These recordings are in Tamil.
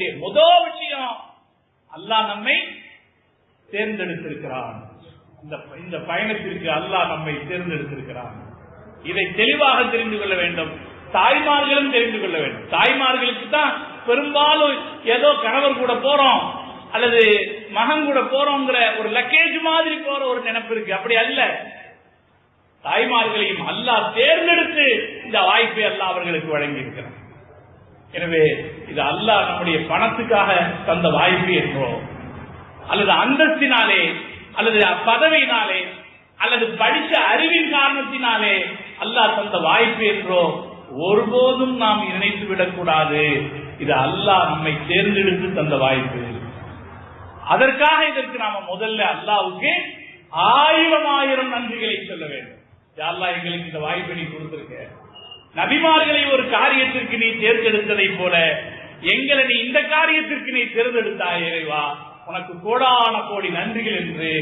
வேண்டிய முதல் விஷயம், அல்லாஹ் நம்மை தேர்ந்தெடுத்திருக்கிறான். இந்த பயணத்திற்கு அல்லாஹ் நம்மை தேர்ந்தெடுத்திருக்கிறான். இதை தெளிவாக தெரிந்து கொள்ள வேண்டும். தாய்மார்களும் தெரிந்து கொள்ள வேண்டும். தாய்மார்களுக்கு தான் பெரும்பாலும் ஏதோ கணவர் கூட போறோம் அல்லது மகன் கூட போறோங்கிற ஒரு லக்கேஜ் மாதிரி போற ஒரு நினைப்பு இருக்கு. அப்படி அல்ல. தாய்மார்களையும் அல்லாஹ் தேர்ந்தெடுத்து இந்த வாய்ப்பை அல்லாஹ் அவர்களுக்கு வழங்கி இருக்கிறார். எனவே இது அல்லாஹ் நம்முடைய பணத்துக்காக தந்த வாய்ப்பு என்றோ அல்லது அந்தஸ்தினாலே அல்லது பதவியினாலே அல்லது படித்த அறிவின் காரணத்தினாலே அல்லாஹ் தந்த வாய்ப்பு என்றோ ஒருபோதும் நாம் நினைத்து விடக்கூடாது. இது அல்லாஹ் நம்மை தேர்ந்தெடுத்து தந்த வாய்ப்பு. அதற்காக இதற்கு நாம முதல்ல அல்லாஹ்வுக்கு 1000 நன்றிகளை சொல்ல வேண்டும். அல்லாஹ் எங்களுக்கு இந்த வாய்ப்பை நீ கொடுத்திருக்க, நபிமார்களை ஒரு காரியத்திற்கு நீ தேர்ந்தெடுத்ததை போல எங்களை நீ இந்த காரியத்திற்கு நீ தேர்ந்தெடுத்தாய் இறைவா, உனக்கு கோடான கோடி நன்றிகள் என்று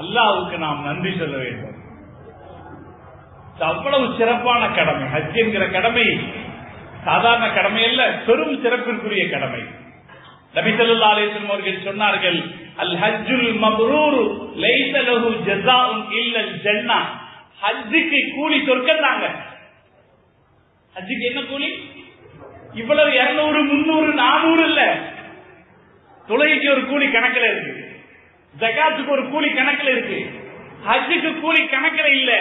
அல்லாஹ்வுக்கு நாம் நன்றி சொல்ல வேண்டும். அவ்வளவு சிறப்பான கடமை. ஹஜ் என்கிற கடமை சாதாரண கடமை அல்ல, பெரும் சிறப்பிற்குரிய கடமை. நபி ஸல்லல்லாஹு அலைஹி வஸல்லம் அவர்கள் சொன்னார்கள், அல் ஹஜ்ஜுல் மப்ரூர் லைஸ லஹு ஜஸாஉன் இல்லல் ஜன்னah. ஹஜ்ஜுக்கு கூலி சொர்க்கம் தாங்க. ஹஜ்ஜுக்கு என்ன கூலி? இவ்வளவு 200 300 400 இல்ல. தொழுகைக்கு ஒரு கூலி கணக்கில் இருக்கு, ஜகாத்துக்கு ஒரு கூலி கணக்கில் இருக்கு, ஹஜ்ஜுக்கு கூலி கணக்கில் இல்ல.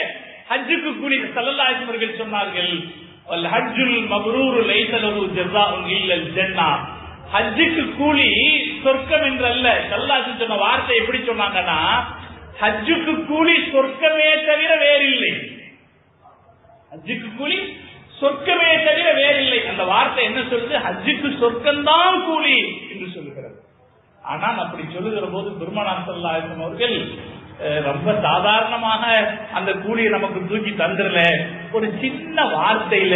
ஹஜ்ஜுக்கு கூலி ஸல்லல்லாஹு அலைஹி வஸல்லம் அவர்கள் சொன்னார்கள், அல் ஹஜ்ஜுல் மப்ரூர் லைஸ லஹு ஜஸாஉன் இல்லல் ஜன்னah. ஹஜ்ஜுக்கு கூலி சொர்க்கம் என்று அல்ல. ஸல்லல்லாஹு அலைஹி வஸல்லம் சொன்ன வார்த்தை எப்படி சொன்னாங்கன்னா, ஹஜ்ஜுக்கு கூலி சொர்க்கமே தவிர வேறில்லை. ஹஜ்ஜுக்கு கூலி சொர்க்கமே தவிர வேறில்லை. அந்த வார்த்தை என்ன சொல்லுது? ஹஜ்ஜுக்கு சொர்க்கம்தான் கூலி என்று சொல்லுகிறது. ஆனால் அப்படி சொல்லுகிற போது பெருமானார் ஸல்லல்லாஹு அலைஹி வஸல்லம் அவர்கள் ரொம்ப சாதாரணமாக அந்த கூலியை நமக்கு தூக்கி தந்துடல. ஒரு சின்ன வார்த்தையில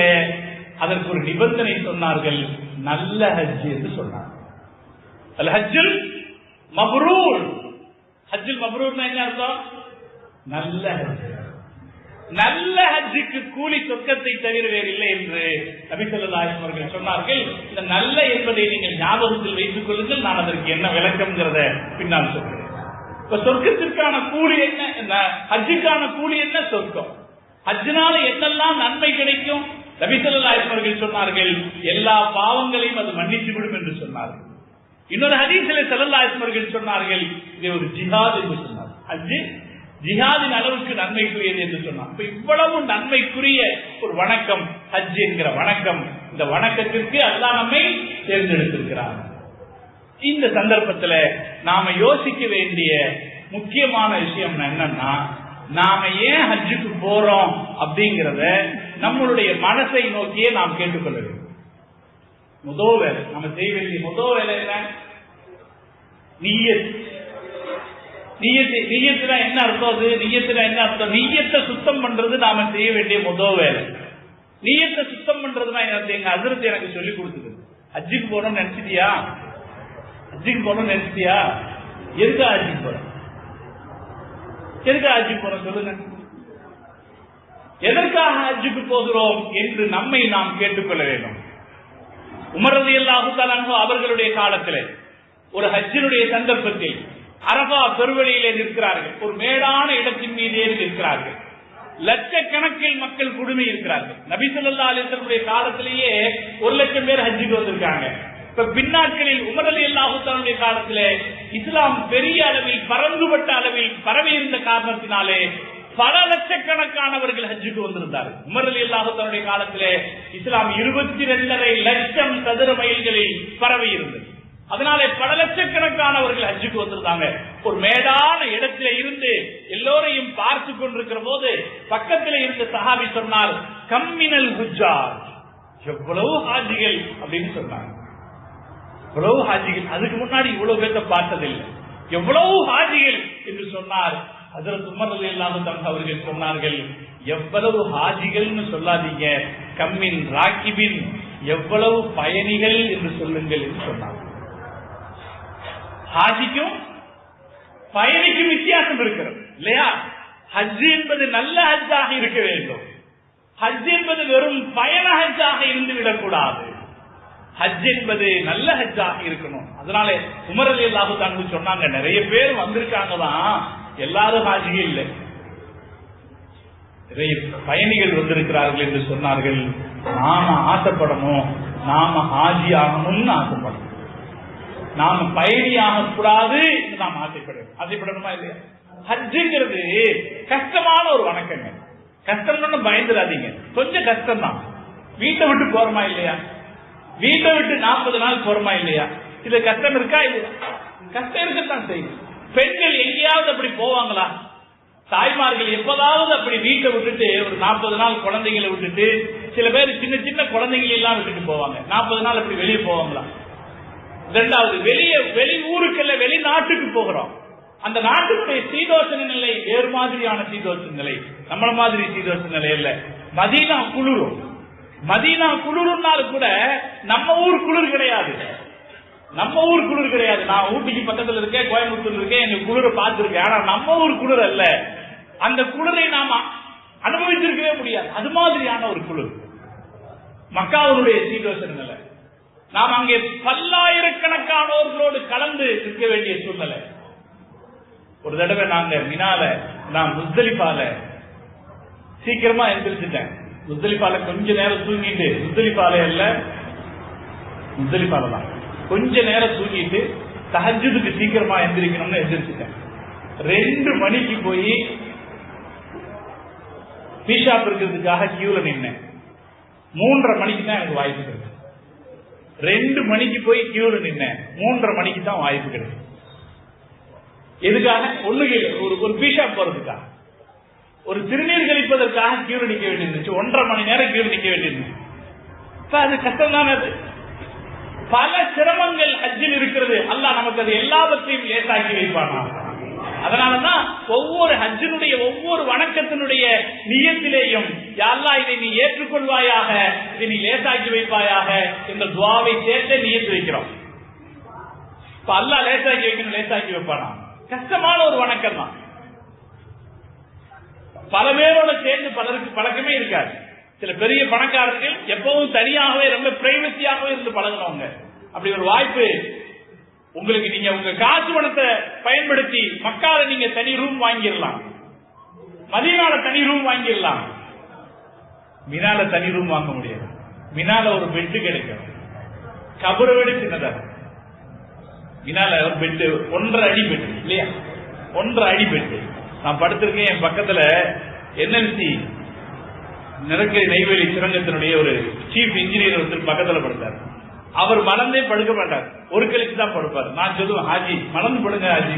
அதற்கு ஒரு நிபந்தனை சொன்னார்கள், நல்ல ஹஜ் என்று சொன்னார். அல் ஹஜ்ஜுல் மப்ரூர். ஹஜ்ஜுல் மப்ரூர்னா என்ன அர்த்தம்? நல்ல ஹஜ். நல்ல ஹஜ்ஜுக்கு கூலி சொர்க்கத்தை தவிர வேறு இல்லை என்று நபி ஸல்லல்லாஹு அலைஹி வஸல்லம் அவர்கள் சொன்னார்கள். இந்த நல்ல என்பதை நீங்கள் ஞாபகத்தில் வைத்துக் கொள்ளுங்கள். நான் அதற்கு என்ன விளக்கம்ங்கிறத பின்னால் சொல்கிறேன். இப்ப சொர்க்கத்திற்கான கூலி என்ன? ஹஜ்ஜுக்கான கூலி என்ன? சொர்க்கம். ஹஜ்ஜினால என்னெல்லாம் நன்மை கிடைக்கும்? நபி ஸல்லல்லாஹு அலைஹி வஸல்லம் அவர்கள் சொன்னார்கள், எல்லா பாவங்களையும் அது மன்னித்து விடும் என்று சொன்னார்கள். இன்னொரு ஹதீஸிலே ஸல்லல்லாஹு அலைஹி வஸல்லம் அவர்கள் சொன்னார்கள், இது ஒரு ஜிஹாத் என்று சொன்னார். ஹஜ் ஜிஹாதின் அளவுக்கு நன்மைக்குரியது என்று சொன்னார். இப்ப இவ்வளவு நன்மைக்குரிய ஒரு வணக்கம் ஹஜ் என்கிற வணக்கம். இந்த வணக்கத்திற்கு அல்லாஹ் நம்மை தேர்ந்தெடுத்திருக்கிறார். இந்த சந்தர்ப்பத்தில் நாம யோசிக்க வேண்டிய முக்கியமான விஷயம் என்னன்னா, நாம ஏன் ஹஜ்ஜுக்கு போறோம் அப்படிங்கறத நம்மளுடைய மனசை நோக்கியே நாம் கேட்டுக்கொள்ள வேண்டும். முதல் வேலை நம்ம செய்ய வேண்டிய முதல் வேலை என்ன? நிய்யத். நிய்யத்துல என்ன அர்த்தம்? அது நிய்யத்துல என்ன அர்த்தம்? நிய்யத்தை சுத்தம் பண்றது நாம செய்ய வேண்டிய முதல் வேலை. நிய்யத்தை சுத்தம் பண்றதுனா எங்க ஹஜ்ரத் எனக்கு சொல்லி கொடுத்தது. ஹஜ்ஜுக்கு போறோம்னு நினைச்சிட்டியா? ஹஜ்ஜுக்கு போறோம்னு நினைச்சிட்டியா? எதுக்கு ஹஜ்ஜுக்கு போறோம்? எதுக்கு ஹஜ்ஜுக்கு போறோம் சொல்லுங்க. எதற்காக ஹஜ்ஜுக்கு போகிறோம் என்று நம்மை நாம் கேட்டுக்கொள்ள வேண்டும். உமர் ரலியல்லாஹு தஆலா அன்ஹு அவர்களுடைய காலத்திலே ஒரு ஹஜ்ஜினுடைய சந்தர்ப்பத்தில் அரபா பெருவழியிலே நிற்கிறார்கள். ஒரு மேடான இடத்தின் மீது ஏறி நிற்கிறார்கள். லட்சக்கணக்கில் மக்கள் குழுமி இருக்கிறார்கள். நபி ஸல்லல்லாஹு அலைஹி வஸல்லம் காலத்திலேயே 1,00,000 பேர் ஹஜ்ஜுக்கு வந்திருக்காங்க. இப்ப பின்னாட்களில் உமர் ரலியல்லாஹு தஆலா காலத்திலே இஸ்லாம் பெரிய அளவில் பரந்துபட்ட அளவில் பரவி இருந்த காரணத்தினாலே பல லட்சக்கணக்கானவர்கள் ஹஜ்ஜுக்கு வந்திருந்தார்கள். உமர் ரலியல்லாஹு தஆலா காலத்திலே இஸ்லாம் 22.5 லட்சம் சதுர மைல்களில் பரவி இருந்தது. அதனாலே பல லட்சக்கணக்கானவர்கள் ஹஜ்ஜுக்கு வந்திருந்தாங்க. ஒரு மேடான இடத்தில இருந்து எல்லோரையும் பார்த்து கொண்டிருக்கிற போது பக்கத்தில் இருந்த சஹாபி சொன்னார், கம்மினல் ஹுஜ்ஜார், எவ்வளவு ஹாஜிகள் அப்படின்னு சொன்னாங்க. எவ்வளவு ஹாஜிகள், அதுக்கு முன்னாடி இவ்வளவு பேர்த்த பார்த்ததில்லை, எவ்வளவு ஹாஜிகள் என்று சொன்னார். ஹஜ்ரத் உமர் ரலியல்லாஹு தஆலா அவர்கள் சொன்னார்கள், எவ்வளவு ஹாஜிகள்னு சொல்லாதீங்க, கம்மின் ராக்கிபின், எவ்வளவு பயணிகள் என்று சொல்லுங்கள் என்று சொன்னார். ஹாஜிக்கும் பயணிக்கும் வித்தியாசம் இருக்கிறது இல்லையா? ஹஜ் என்பது நல்ல ஹஜ்ஜாக இருக்க வேண்டும். ஹஜ் என்பது வெறும் பயண ஹஜ்ஜாக இருந்து விடக்கூடாது. ஹஜ் என்பது நல்ல ஹஜ்ஜாக இருக்கணும். அதனால உமர் ரலியல்லாஹு அன்ஹு சொன்னாங்க, நிறைய பேர் வந்திருக்காங்க தான், எல்லாரும் ஹாஜியே இல்லை, நிறைய பயணிகள் வந்திருக்கிறார்கள் என்று சொன்னார்கள். நாம ஆசைப்படணும், நாம ஹாஜி ஆகணும்னு ஆசைப்படணும், நாம பயணி ஆகக்கூடாது என்று நாம் ஆசைப்படணுமா இல்லையா? ஹஜ்ஜுங்கிறது கஷ்டமான ஒரு வணக்கங்க. கஷ்டம்னு பயந்துடாதீங்க, கொஞ்சம் கஷ்டம் தான். வீட்டை விட்டு போறோமா இல்லையா? வீட்டை விட்டு 40 நாள் போறோமா இல்லையா? இது கஷ்டம் இருக்கா இல்லையா? கஷ்டம் இருக்கத்தான் செய்யும். பெண்கள் எங்கேயாவது அப்படி போவாங்களா? தாய்மார்கள் எப்போதாவது அப்படி வீட்டை விட்டுட்டு ஒரு 40 நாள் குழந்தைகளை விட்டுட்டு, சில பேர் சின்ன சின்ன குழந்தைகளை எல்லாம் விட்டுட்டு போவாங்க. 40 நாள் அப்படி வெளியே போவாங்களா? இரண்டாவது, வெளி ஊருக்குள்ள வெளிநாட்டுக்கு போகிறோம். அந்த நாட்டுடைய சீதோஷண நிலை வேறு மாதிரியான சீதோஷண நிலை, நம்மள மாதிரி சீதோஷண நிலை இல்ல. மதீனா குளிரும். மதீனா குளிர்னாலும் கூட நம்ம ஊர் குளிர் கிடையாது. நம்ம ஊர் குளிர் கிடையாது. நான் ஊட்டிக்கு பக்கத்துல இருக்கேன், கோயம்புத்தூர் இருக்கேன், எங்க குளிரை பார்த்திருக்கேன். ஆனா நம்ம ஊர் குளிர் அல்ல. அந்த குளிரை நாம அனுபவிச்சிருக்கவே முடியாது. அது மாதிரியான ஒரு குளிர் மக்காவுடைய சீதோஷண நிலை. நாம் அங்கே பல்லாயிரக்கணக்கானோர்களோடு கலந்து இருக்க வேண்டிய சூழ்நிலை. ஒரு தடவை நாங்க மினால, நான் முஸ்தலிஃபால சீக்கிரமா எந்திரிச்சிட்டேன். முஸ்தலிஃபால கொஞ்ச நேரம் தூங்கிட்டு, முஸ்தலிஃபால தான் கொஞ்ச நேரம் தூங்கிட்டு தஹஜ்ஜுதுக்கு சீக்கிரமா எந்திரிக்கணும்னு எந்திரிச்சிட்டேன். 2 மணிக்கு போய் பீஷாப் இருக்கிறதுக்காக கியூல நின்னேன். 3:30 மணிக்கு தான் எனக்கு வாய்ப்பு கிடைக்கும். 2 மணிக்கு போய் கியூல நின்னேன், 3:30 மணிக்கு தான் வாய்ப்பு கிடைக்கும். எதுக்காக? ஒரு பீஷாப் போறதுக்காக, ஒரு சிறுநீர் கழிப்பதற்காக கியூல நிக்க வேண்டியிருந்துச்சு. 1.5 மணி நேரம் கியூல நிக்க வேண்டியிருந்துச்சு. அது கஷ்டம் தானே. அது பல சிரமங்கள் ஹஜ்ஜில் இருக்கிறது. அல்லாஹ் நமக்கு அது எல்லாவற்றையும் லேசாக்கி வைப்பானா. அதனாலதான் ஒவ்வொரு ஹஜ்ஜினுடைய ஒவ்வொரு வணக்கத்தினுடைய நியத்திலேயும், யா அல்லாஹ் இதை நீ ஏற்றுக்கொள்வாயாக, இதை நீ லேசாக்கி வைப்பாயாக என்ற துஆவை சேர்த்து நியத்து வைக்கிறோம். இப்ப அல்லாஹ் லேசாக்கி வைக்கணும், லேசாக்கி வைப்பானா? கஷ்டமான ஒரு வணக்கம் தான். பல பேரோட சேர்ந்து பலருக்கு பழக்கமே இருக்காது. சில பெரிய பணக்காரர்கள் எப்பவும் தனியாகவே ரொம்ப பிரைவசியாகவே இருந்து பழகினவங்க. அப்படி ஒரு வாய்ப்பு உங்களுக்கு, நீங்க உங்க காசு பணத்தை பயன்படுத்தி மக்கால நீங்க தனி ரூம் வாங்கிடலாம், மதீனால தனி ரூம் வாங்கிடலாம். மினால தனி ரூம் வாங்க முடியாது. மினால ஒரு பெட்டு கிடைக்கும், கபரை விட சின்னதா. மினால ஒரு பெட்டு 1.5 அடி பெட்டு இல்லையா? 1.5 அடி பெட்டு. நான் படுத்திருக்கேன். என் பக்கத்துல என்எல்சி நிலக்கரி நெய்வேலி சுரங்கத்தினுடைய ஒரு சீஃப் இன்ஜினியர் வந்து பக்கத்துல படுத்தார். அவர் மலர்ந்தே படுக்க மாட்டார், ஒரு கழிச்சு தான் படுப்பார். நான் சொல்லுவேன், ஹாஜி மலர்ந்து படுங்க ஹாஜி.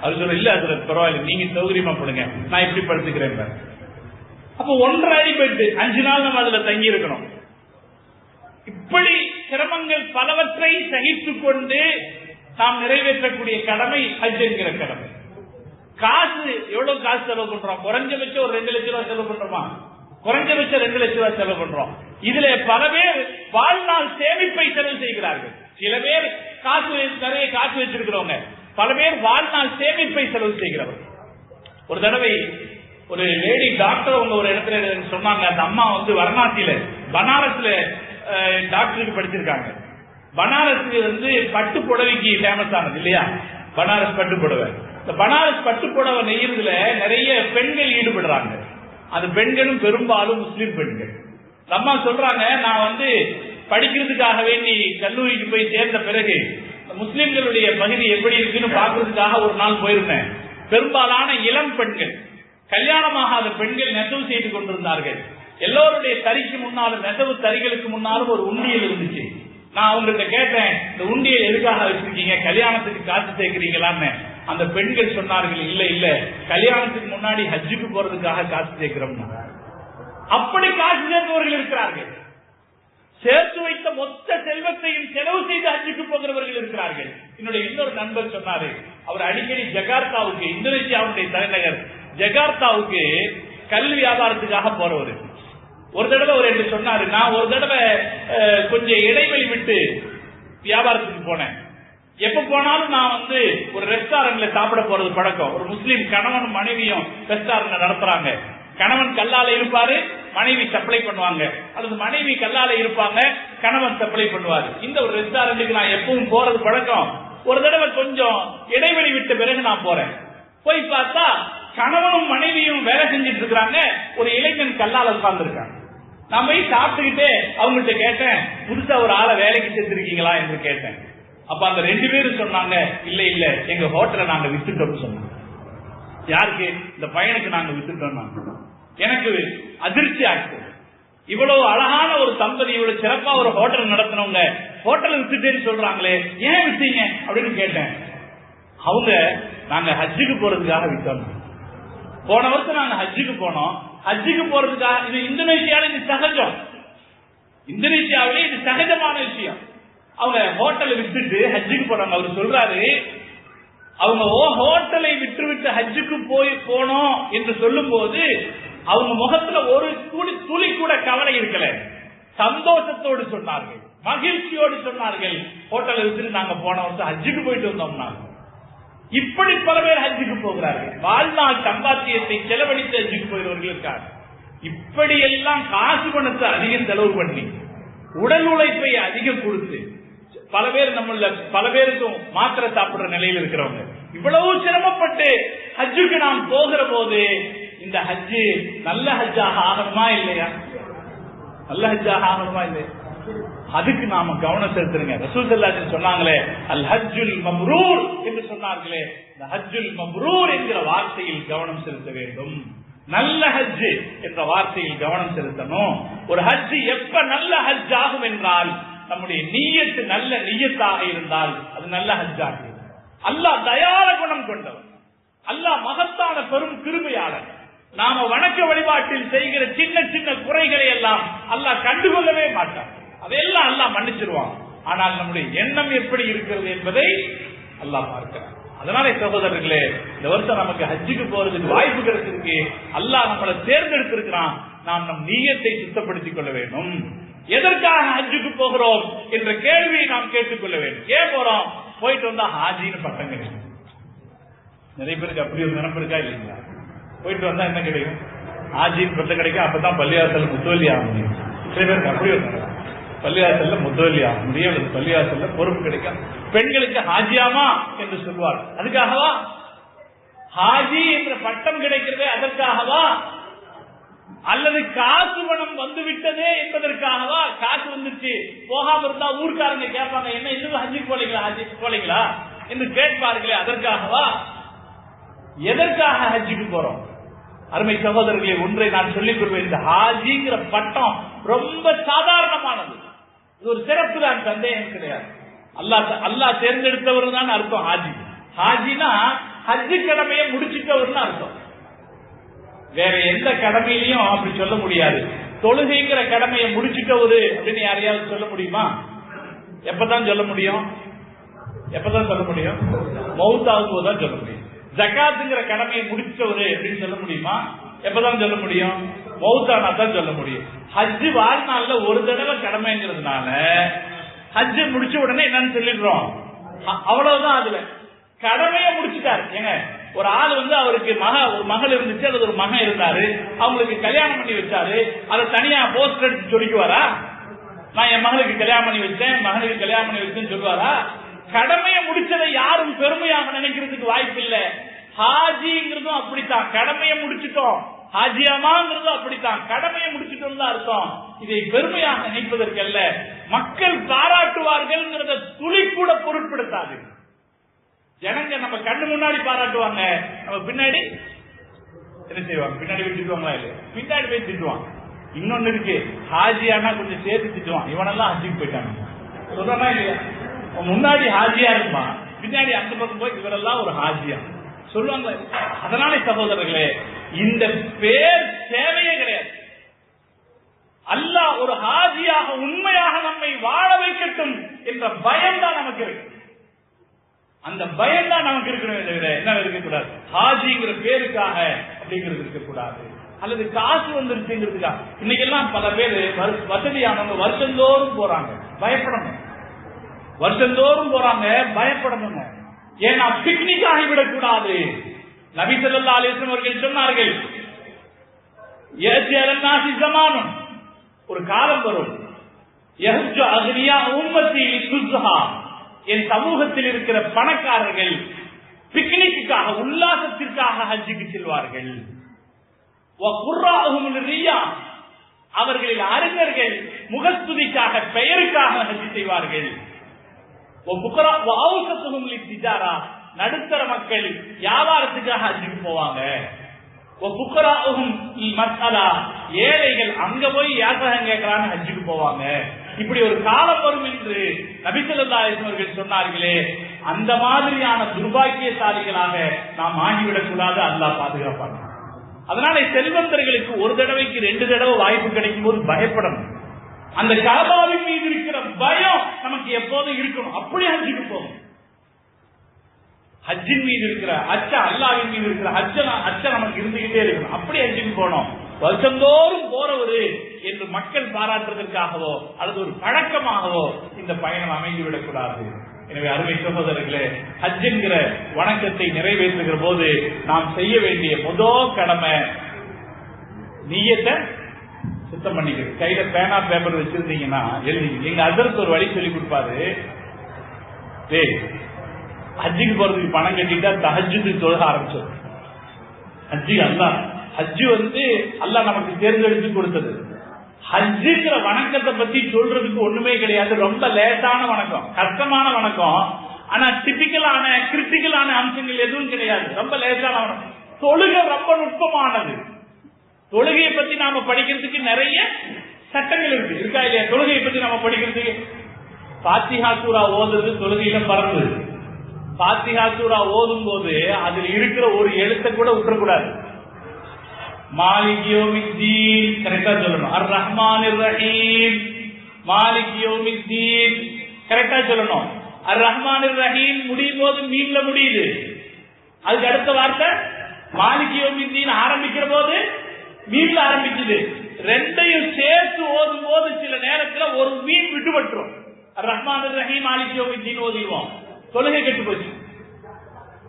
அவர் சொல்ல, இல்ல அதுல பரவாயில்ல, நீங்க சௌகரியமா படுங்க, நான் இப்படி படுத்துக்கிறேன். அப்ப 1.5 அடி பெட்டு, 5 நாள் நம்ம அதுல தங்கி இருக்கணும். இப்படி சிரமங்கள் பலவற்றை சகித்துக் கொண்டு நாம் நிறைவேற்றக்கூடிய கடமை ஹஜ் என்கிற கடமை. காசு எவ்வளவு காசு செலவு பண்றோம்? குறைஞ்சபட்சம் ஒரு 2 லட்சம் ரூபாய் செலவு பண்றோமா? குறைஞ்சபட்சம் 2 லட்சம் ரூபாய் செலவு பண்றோம். இதுல பல பேர் வாழ்நாள் சேமிப்பை செலவு செய்கிறார்கள். சில பேர் நிறைய காசு வச்சிருக்கிறவங்க, பல பேர் வாழ்நாள் சேமிப்பை செலவு செய்கிறவர்கள். ஒரு தடவை ஒரு லேடி டாக்டர் அவங்க ஒரு இடத்துல சொன்னாங்க, அந்த அம்மா வந்து வாரணாசியில பனாரஸ்ல டாக்டருக்கு படிச்சிருக்காங்க. பனாரஸ் வந்து பட்டு புடவைக்கு ஃபேமஸ் ஆனது இல்லையா? பனாரஸ் பட்டு புடவை. இந்த பனாரஸ் பட்டு புடவை நெய்யறதுல நிறைய பெண்கள் ஈடுபடுறாங்க. அந்த பெண்களும் பெரும்பாலும் முஸ்லிம் பெண்கள். அம்மா சொல்றாங்க, நான் வந்து படிக்கிறதுக்காக வேண்டி கல்லூரிக்கு போய் சேர்ந்த பிறகு முஸ்லிம்களுடைய பகுதி எப்படி இருக்குன்னு பாக்குறதுக்காக ஒரு நாள் போயிருந்தேன். பெரும்பாலான இளம் பெண்கள், கல்யாணமாகாத பெண்கள் நெசவு செய்து கொண்டிருந்தார்கள். எல்லோருடைய தறிக்கு முன்னாலும், நெசவு தறிகளுக்கு முன்னாலும் ஒரு உண்டியல் இருந்துச்சு. நான் அவங்ககிட்ட கேட்டேன், இந்த உண்டியல் எதுக்காக வச்சிருக்கீங்க? கல்யாணத்துக்கு காசு சேர்க்கிறீங்களான்னு. அந்த பெண்கள் சொன்னார்கள், இல்ல இல்ல, கல்யாணத்துக்கு முன்னாடி ஹஜ்ஜுக்கு போறதுக்காக காசு சேர்க்கிறோம். அப்படி காசு சேர்ந்தவர்கள் இருக்கிறார்கள். சேர்த்து வைத்த மொத்த செல்வத்தையும் செலவு செய்து ஹஜ்ஜுக்கு போகிறவர்கள் இருக்கிறார்கள். என்னுடைய இன்னொரு நண்பர் சொன்னாரு, அவர் அடிக்கடி ஜகார்த்தாவுக்கு, இந்தோனேசியாவுடைய தலைநகர் ஜகார்த்தாவுக்கு கல் வியாபாரத்துக்காக போறவர். ஒரு தடவை அவர் என்று சொன்னாரு, நான் ஒரு தடவை கொஞ்சம் இடைவெளி விட்டு வியாபாரத்துக்கு போனேன். எப்ப போனாலும் நான் வந்து ஒரு ரெஸ்டாரண்ட்ல சாப்பிட போறது பழக்கம். ஒரு முஸ்லீம் கணவனும் மனைவியும் ரெஸ்டாரண்ட் நடத்துறாங்க. கணவன் கல்லால இருப்பாரு, மனைவி சப்ளை பண்ணுவாங்க, அல்லது மனைவி கல்லால இருப்பாங்க, கணவன் சப்ளை பண்ணுவாரு. இந்த ஒரு ரெஸ்டாரண்ட்டுக்கு நான் எப்பவும் போறது பழக்கம். ஒரு தடவை கொஞ்சம் இடைவெளி விட்ட பிறகு நான் போறேன். போய் பார்த்தா கணவனும் மனைவியும் வேலை செஞ்சிட்டு இருக்கிறாங்க, ஒரு இளைஞன் கல்லால உட்கார்ந்து இருக்காங்க. நான் போய் சாப்பிட்டுக்கிட்டே அவங்கள்ட்ட கேட்டேன், புதுசா ஒரு ஆளை வேலைக்கு சேர்த்திருக்கீங்களா என்று கேட்டேன். அப்ப அந்த 2 பேரும் சொன்னாங்க, இல்ல இல்ல எங்க ஹோட்டலை நாங்க வித்துட்டோம் சொன்னாங்க. யாருக்கு? இந்த பையனுக்கு நாங்க வித்துட்டோம். எனக்கு அதிர்ச்சி ஆச்சு. இவ்வளவு அழகான ஒரு தம்பதி, இவ்வளவு சிறப்பா ஒரு ஹோட்டல் நடத்தினவங்க ஹோட்டலை வித்துட்டேன்னு சொல்றாங்களே, ஏன் வித்தீங்க அப்படின்னு கேட்டேன். அவங்க நாங்க ஹஜ்ஜுக்கு போறதுக்காக வித்தோம். போன வருஷம் நாங்க ஹஜ்ஜுக்கு போனோம். ஹஜ்ஜுக்கு போறதுக்காக, இது இந்தோனேஷியாவில் இது சகஜம், இந்தோனேஷியாவிலே இது சகஜமான விஷயம். அவங்க ஹோட்டலை விட்டுட்டு ஹஜ்ஜுக்கு போறாங்க. அவர் சொல்றாரு, அவங்க ஹோட்டலை விட்டு ஹஜ்ஜுக்கு போனோம் என்று சொல்லும் போது அவங்க முகத்துல ஒரு துளி கூட கவலை இருக்கல. சந்தோஷத்தோடு சொன்னார்கள், மகிழ்ச்சியோடு சொன்னார்கள், ஹோட்டலை விட்டு நாங்க போன வருஷம் ஹஜ்ஜுக்கு போயிட்டு வந்தோம்னா. இப்படி பல பேர் ஹஜ்ஜுக்கு போகிறார்கள். வாழ்நாள் சம்பாத்தியத்தை செலவழித்து ஹஜ்ஜுக்கு போகிறவர்கள் இருக்காங்க. இப்படி எல்லாம் காசு பணத்தை அதிகம் செலவு பண்ணி, உடல் உழைப்பை அதிகம் கொடுத்து, பல பேர் பல பேருக்கும் மாத்திரை சாப்பிடுற நிலையில் இருக்கிறவங்க, இவ்வளவு சிரமப்பட்டு ஹஜ்ஜுக்கு நாம் போகிற போது இந்த ஹஜ்ஜு நல்ல ஹஜ்ஜாக ஆகணுமா இல்லையா? நல்ல ஹஜ்ஜாக ஆகணுமா இல்லையா? அதுக்கு நாம கவனம் செலுத்துறீங்க. ரசூல் ஸல்லல்லாஹு அலைஹி வஸல்லம் சொன்னாங்களே, அல் ஹஜ்ஜுல் மப்ரூர் என்று சொன்னார்களே, இந்த ஹஜ்ஜுல் மப்ரூர் என்கிற வார்த்தையில் கவனம் செலுத்த வேண்டும். நல்ல ஹஜ் என்ற வார்த்தையில் கவனம் செலுத்தணும். ஒரு ஹஜ் எப்ப நல்ல ஹஜ் ஆகும் என்றால், நம்முடைய நீயத்து நல்ல நீயத்தாக இருந்தால் அது நல்ல ஹஜ் ஆகும். அல்லாஹ் தயார குணம் கொண்டவர், அல்லாஹ் மகத்தான பெரும் கிருபையாளர். நாம வணக்க வழிபாட்டில் செய்கிற சின்ன சின்ன குறைகளை எல்லாம் அல்லாஹ் கண்டுகொள்ளவே மாட்டார். அதையெல்லாம் அல்லாஹ் மன்னிச்சிருவான். ஆனால் நம்முடைய எண்ணம் எப்படி இருக்கிறது என்பதை அல்லாஹ் பார்க்கிறார். அதனால சகோதரர்களே, இந்த வருஷம் நமக்கு ஹஜ்ஜுக்கு போறதுக்கு வாய்ப்பு கிடைச்சிருக்கு. அல்லாஹ் நம்மளை தேர்ந்தெடுத்திருக்கிறான். நாம் நம் நீயத்தை சுத்தப்படுத்திக் கொள்ள வேண்டும். எதற்காக ஹஜ்ஜுக்கு போகிறோம் என்ற கேள்வியை நாம் கேட்டுக்கொள்ள வேண்டும். ஏன் போறோம்? போயிட்டு வந்தா ஹாஜின்னு பட்டம் கிடைக்கும். நிறைய பேருக்கு அப்படி ஒரு நினைப்பு இருக்கா இல்லைங்களா? போயிட்டு வந்தா என்ன கிடைக்கும்? ஹாஜின்னு பட்டம் கிடைக்கும். அப்பதான் பள்ளிவாசல் முத்தவல்லி ஆக முடியும். சில பேருக்கு அப்படி ஒரு நினைப்பு, பள்ளிவாசல்ல முத்தவல்லி ஆக முடியும், பள்ளிவாசல்ல பொறுப்பு கிடைக்கும். பெண்களுக்கு ஹாஜியாமா என்று சொல்வார். அதுக்காகவா? ஹாஜி என்ற பட்டம் கிடைக்கிறதே அதற்காகவா? அல்லது காசு பணம் வந்து விட்டதே என்பதற்காகவா? காசு வந்துச்சு, போகாம இருந்தா ஊர்க்காரங்க கேட்பாங்க, என்ன இன்னும் ஹஜ்ஜுக்கு போலீங்களா, ஹஜ்ஜுக்கு போலீங்களா என்று கேட்பார்களே, அதற்காகவா? எதற்காக ஹஜ்ஜுக்கு போறோம்? அருமை சகோதரர்களே, ஒன்றை நான் சொல்லிக் கொள்வேன். இந்த ஹாஜிங்கிற பட்டம் ரொம்ப சாதாரணமானது. இது ஒரு சிறப்பு தான், சந்தேகம் கிடையாது. அல்லாஹ் தேர்ந்தெடுத்தவர் தான் அர்த்தம் ஹாஜி. ஹாஜினா ஹஜ்ஜு கடமையை முடிச்சுட்டவர்னு அர்த்தம். வேற எந்த கடமையிலையும் அப்படி சொல்ல முடியாது. தொழுகைங்கிற கடமையை முடிச்சுட்டவரு அப்படின்னு யாரையாவது சொல்ல முடியுமா? எப்பதான் சொல்ல முடியும்? எப்பதான் சொல்ல முடியும்? மௌத்தாகும் போதுதான் சொல்ல முடியும். ஜகாத்துங்கிற கடமையை முடிச்சவரு அப்படின்னு சொல்ல முடியுமா? எப்பதான் சொல்ல முடியும்? மௌத்தானா தான் சொல்ல முடியும். ஹஜ்ஜு வாழ்நாள்ல ஒரு தடவை கடமைங்கிறதுனால ஹஜ்ஜு முடிச்ச உடனே என்னன்னு சொல்லிடுறோம், அவ்வளவுதான். அதுல கடமையை முடிச்சுட்டாரு. ஏங்க, ஒரு ஆள் அவருக்கு ஒரு மகள் இருந்துச்சு, அல்லது ஒரு மகன் இருந்தாரு, அவங்களுக்கு கல்யாணம் பண்ணி வச்சாரு, அதை தனியா போஸ்ட் எடுத்து சொல்லிக்குவாரா? நான் என் மகளுக்கு கல்யாணம் பண்ணி வச்சேன், மகனுக்கு கல்யாணம் பண்ணி வச்சேன்னு சொல்லுவாரா? கடமையை முடிச்சதை யாரும் பெருமையாக நினைக்கிறதுக்கு வாய்ப்பு இல்லை. ஹாஜிங்கிறதும் அப்படித்தான், கடமையை முடிச்சுட்டோம். ஹாஜியாமாங்கிறதும் அப்படித்தான், கடமையை முடிச்சுட்டோம் தான் அர்த்தம். இதை பெருமையாக நினைப்பதற்கு அல்ல. மக்கள் பாராட்டுவார்கள் துளி கூட பொருட்படுத்தாது. ஜனங்க நம்ம கண்ணு முன்னாடி பாராட்டுவாங்க, நம்ம பின்னாடி என்ன செய்வாங்க? பின்னாடி போய் திட்டுவாங்களா? இல்ல, பின்னாடி போய் திட்டுவாங்க. இன்னொன்னு இருக்கு, ஹாஜியானா கொஞ்சம் சேர்த்து திட்டுவான். இவனெல்லாம் ஹஜ்ஜுக்கு போயிட்டாங்க சொல்றானா இல்லையா? முன்னாடி ஹாஜியா இருப்பான், பின்னாடி அந்த பக்கம் போய் இவரெல்லாம் ஒரு ஹாஜியா சொல்லுவாங்க. அதனால சகோதரர்களே, இந்த பேர் தேவையே கிடையாது. அல்லாஹ் ஒரு ஹாஜியாக உண்மையாக நம்மை வாழ வைக்கட்டும் என்ற பயம் தான் நமக்கு இருக்கு. அந்த பயம் தான் நமக்கு இருக்கணும். என்ன இருக்கக்கூடாது? ஹாஜிங்கிற பேருக்காக அப்படிங்கிறது இருக்கக்கூடாது. அல்லது காசு வந்துருச்சுங்கிறதுக்காக. இன்னைக்கு எல்லாம் பல பேர் வசதியானவங்க வருஷந்தோறும் போறாங்க, பயப்படணும். வருஷந்தோறும் போறாங்க, பயப்படணும். ஏன்னா பிக்னிக் ஆகிவிடக் கூடாது. நபி ஸல்லல்லாஹு அலைஹி வஸல்லம் அவர்கள் சொன்னார்கள், ஒரு காலம் வரும், என் சமூகத்தில் இருக்கிற பணக்காரர்கள் பிக்னிக்காக உல்லாசத்திற்காக ஹஜ்ஜுக்கு செல்வார்கள். அவர்களில் அறிஞர்கள் முகஸ்துதிக்காக பெயருக்காக ஹஜ் செய்வார்கள். நடுத்தர மக்கள் வியாபாரத்துக்காக ஹஜ்ஜுக்கு போவாங்க. ஏழைகள் அங்க போய் யாசகம் கேட்கறான்னு ஹஜ்ஜுக்கு போவாங்க. இப்படி ஒரு காலம் வரும் என்று நபி ஸல்லல்லாஹு அலைஹி வஸல்லம் அவர்கள் சொன்னார்களே, அந்த மாதிரியான துர்பாக்கியசாலிகளாக நாம் ஆகிவிடக் கூடாது. அல்லாஹ் பாதுகாப்பாங்க. அதனால செல்வந்தர்களுக்கு ஒரு தடவைக்கு 2 தடவை வாய்ப்பு கிடைக்கும் போது பயப்படணும். அந்த காபாவின் மீது இருக்கிற பயம் நமக்கு எப்போதும் இருக்கணும். அப்படி ஹஜ்ஜுக்கு போகும். ஹஜ்ஜின் மீது இருக்கிற அச்சம், அல்லாஹ்வின் மீது இருக்கிற அச்சம் நமக்கு இருந்துகிட்டே இருக்கணும். அப்படி ஹஜ்ஜுக்கு போனோம். வருஷந்தோறும் போறவரு என்று மக்கள் பாராட்டுவதற்காகவோ அல்லது ஒரு பழக்கமாகவோ இந்த பயணம் அமைந்துவிடக் கூடாது. எனவே அருமை சகோதரர்களே, ஹஜ் என்கிற வணக்கத்தை நிறைவேற்றுகிற போது நாம் செய்ய வேண்டிய முதல் கடமை நிய்யத்தை சுத்தம் பண்ணிக்கிறது. கையில பேனா பேப்பர் வச்சிருந்தீங்கன்னா எழுதி. எங்க அதற்கு ஒரு வழி சொல்லி கொடுப்பாரு, ஹஜ்ஜுக்கு போறதுக்கு பணம் கட்டிட்டா தஹஜ்ஜுக்கு தொழுக ஆரம்பிச்சோம். ஹஜ்ஜு அல்லாஹ் நமக்கு தேர்ந்தெடுத்து கொடுத்தது. ஹஜ்ஜுங்கிற வணக்கத்தை பத்தி சொல்றதுக்கு ஒண்ணுமே கிடையாது. ரொம்ப லேசான வணக்கம், கஷ்டமான வணக்கம். ஆனா டிபிக்கலான கிரிட்டிக்கலான அம்சங்கள் எதுவும் கிடையாது. ரொம்ப லேசான வணக்கம். தொழுகை ரொம்ப நுட்பமானது. தொழுகையை பத்தி நாம படிக்கிறதுக்கு நிறைய சட்டங்கள் இருக்கா இல்லையா? தொழுகையை பத்தி நாம படிக்கிறதுக்கு ஃபாத்திஹா சூரா ஓதுறது தொழுகையில பறந்து. ஃபாத்திஹா சூரா ஓதும் போது அதில் இருக்கிற ஒரு எழுத்தை கூட விட்டுறக்கூடாது. மாலிக் யௌமித்தீன் கரெக்டா சொல்லணும். அர் ரஹ்மானிர் ரஹீம், மாலிக் யௌமித்தீன் கரெக்டா சொல்லணும். அர் ரஹ்மானிர் ரஹீம் முடியும் போது மீன்ல முடியுது. அதுக்கு அடுத்த வார்த்தை மாலிக் யௌமித்தீன் ஆரம்பிக்கிற போது மீன்ல ஆரம்பிக்குது. ரெண்டையும் சேர்த்து ஓதும் போது சில நேரத்தில் ஒரு மீன் விட்டுபட்டுரும். அர் ரஹ்மானிர் ரஹீம் மாலிக் யௌமித்தீன் ஓதிடுவோம், தொழுகை கெட்டு போச்சு.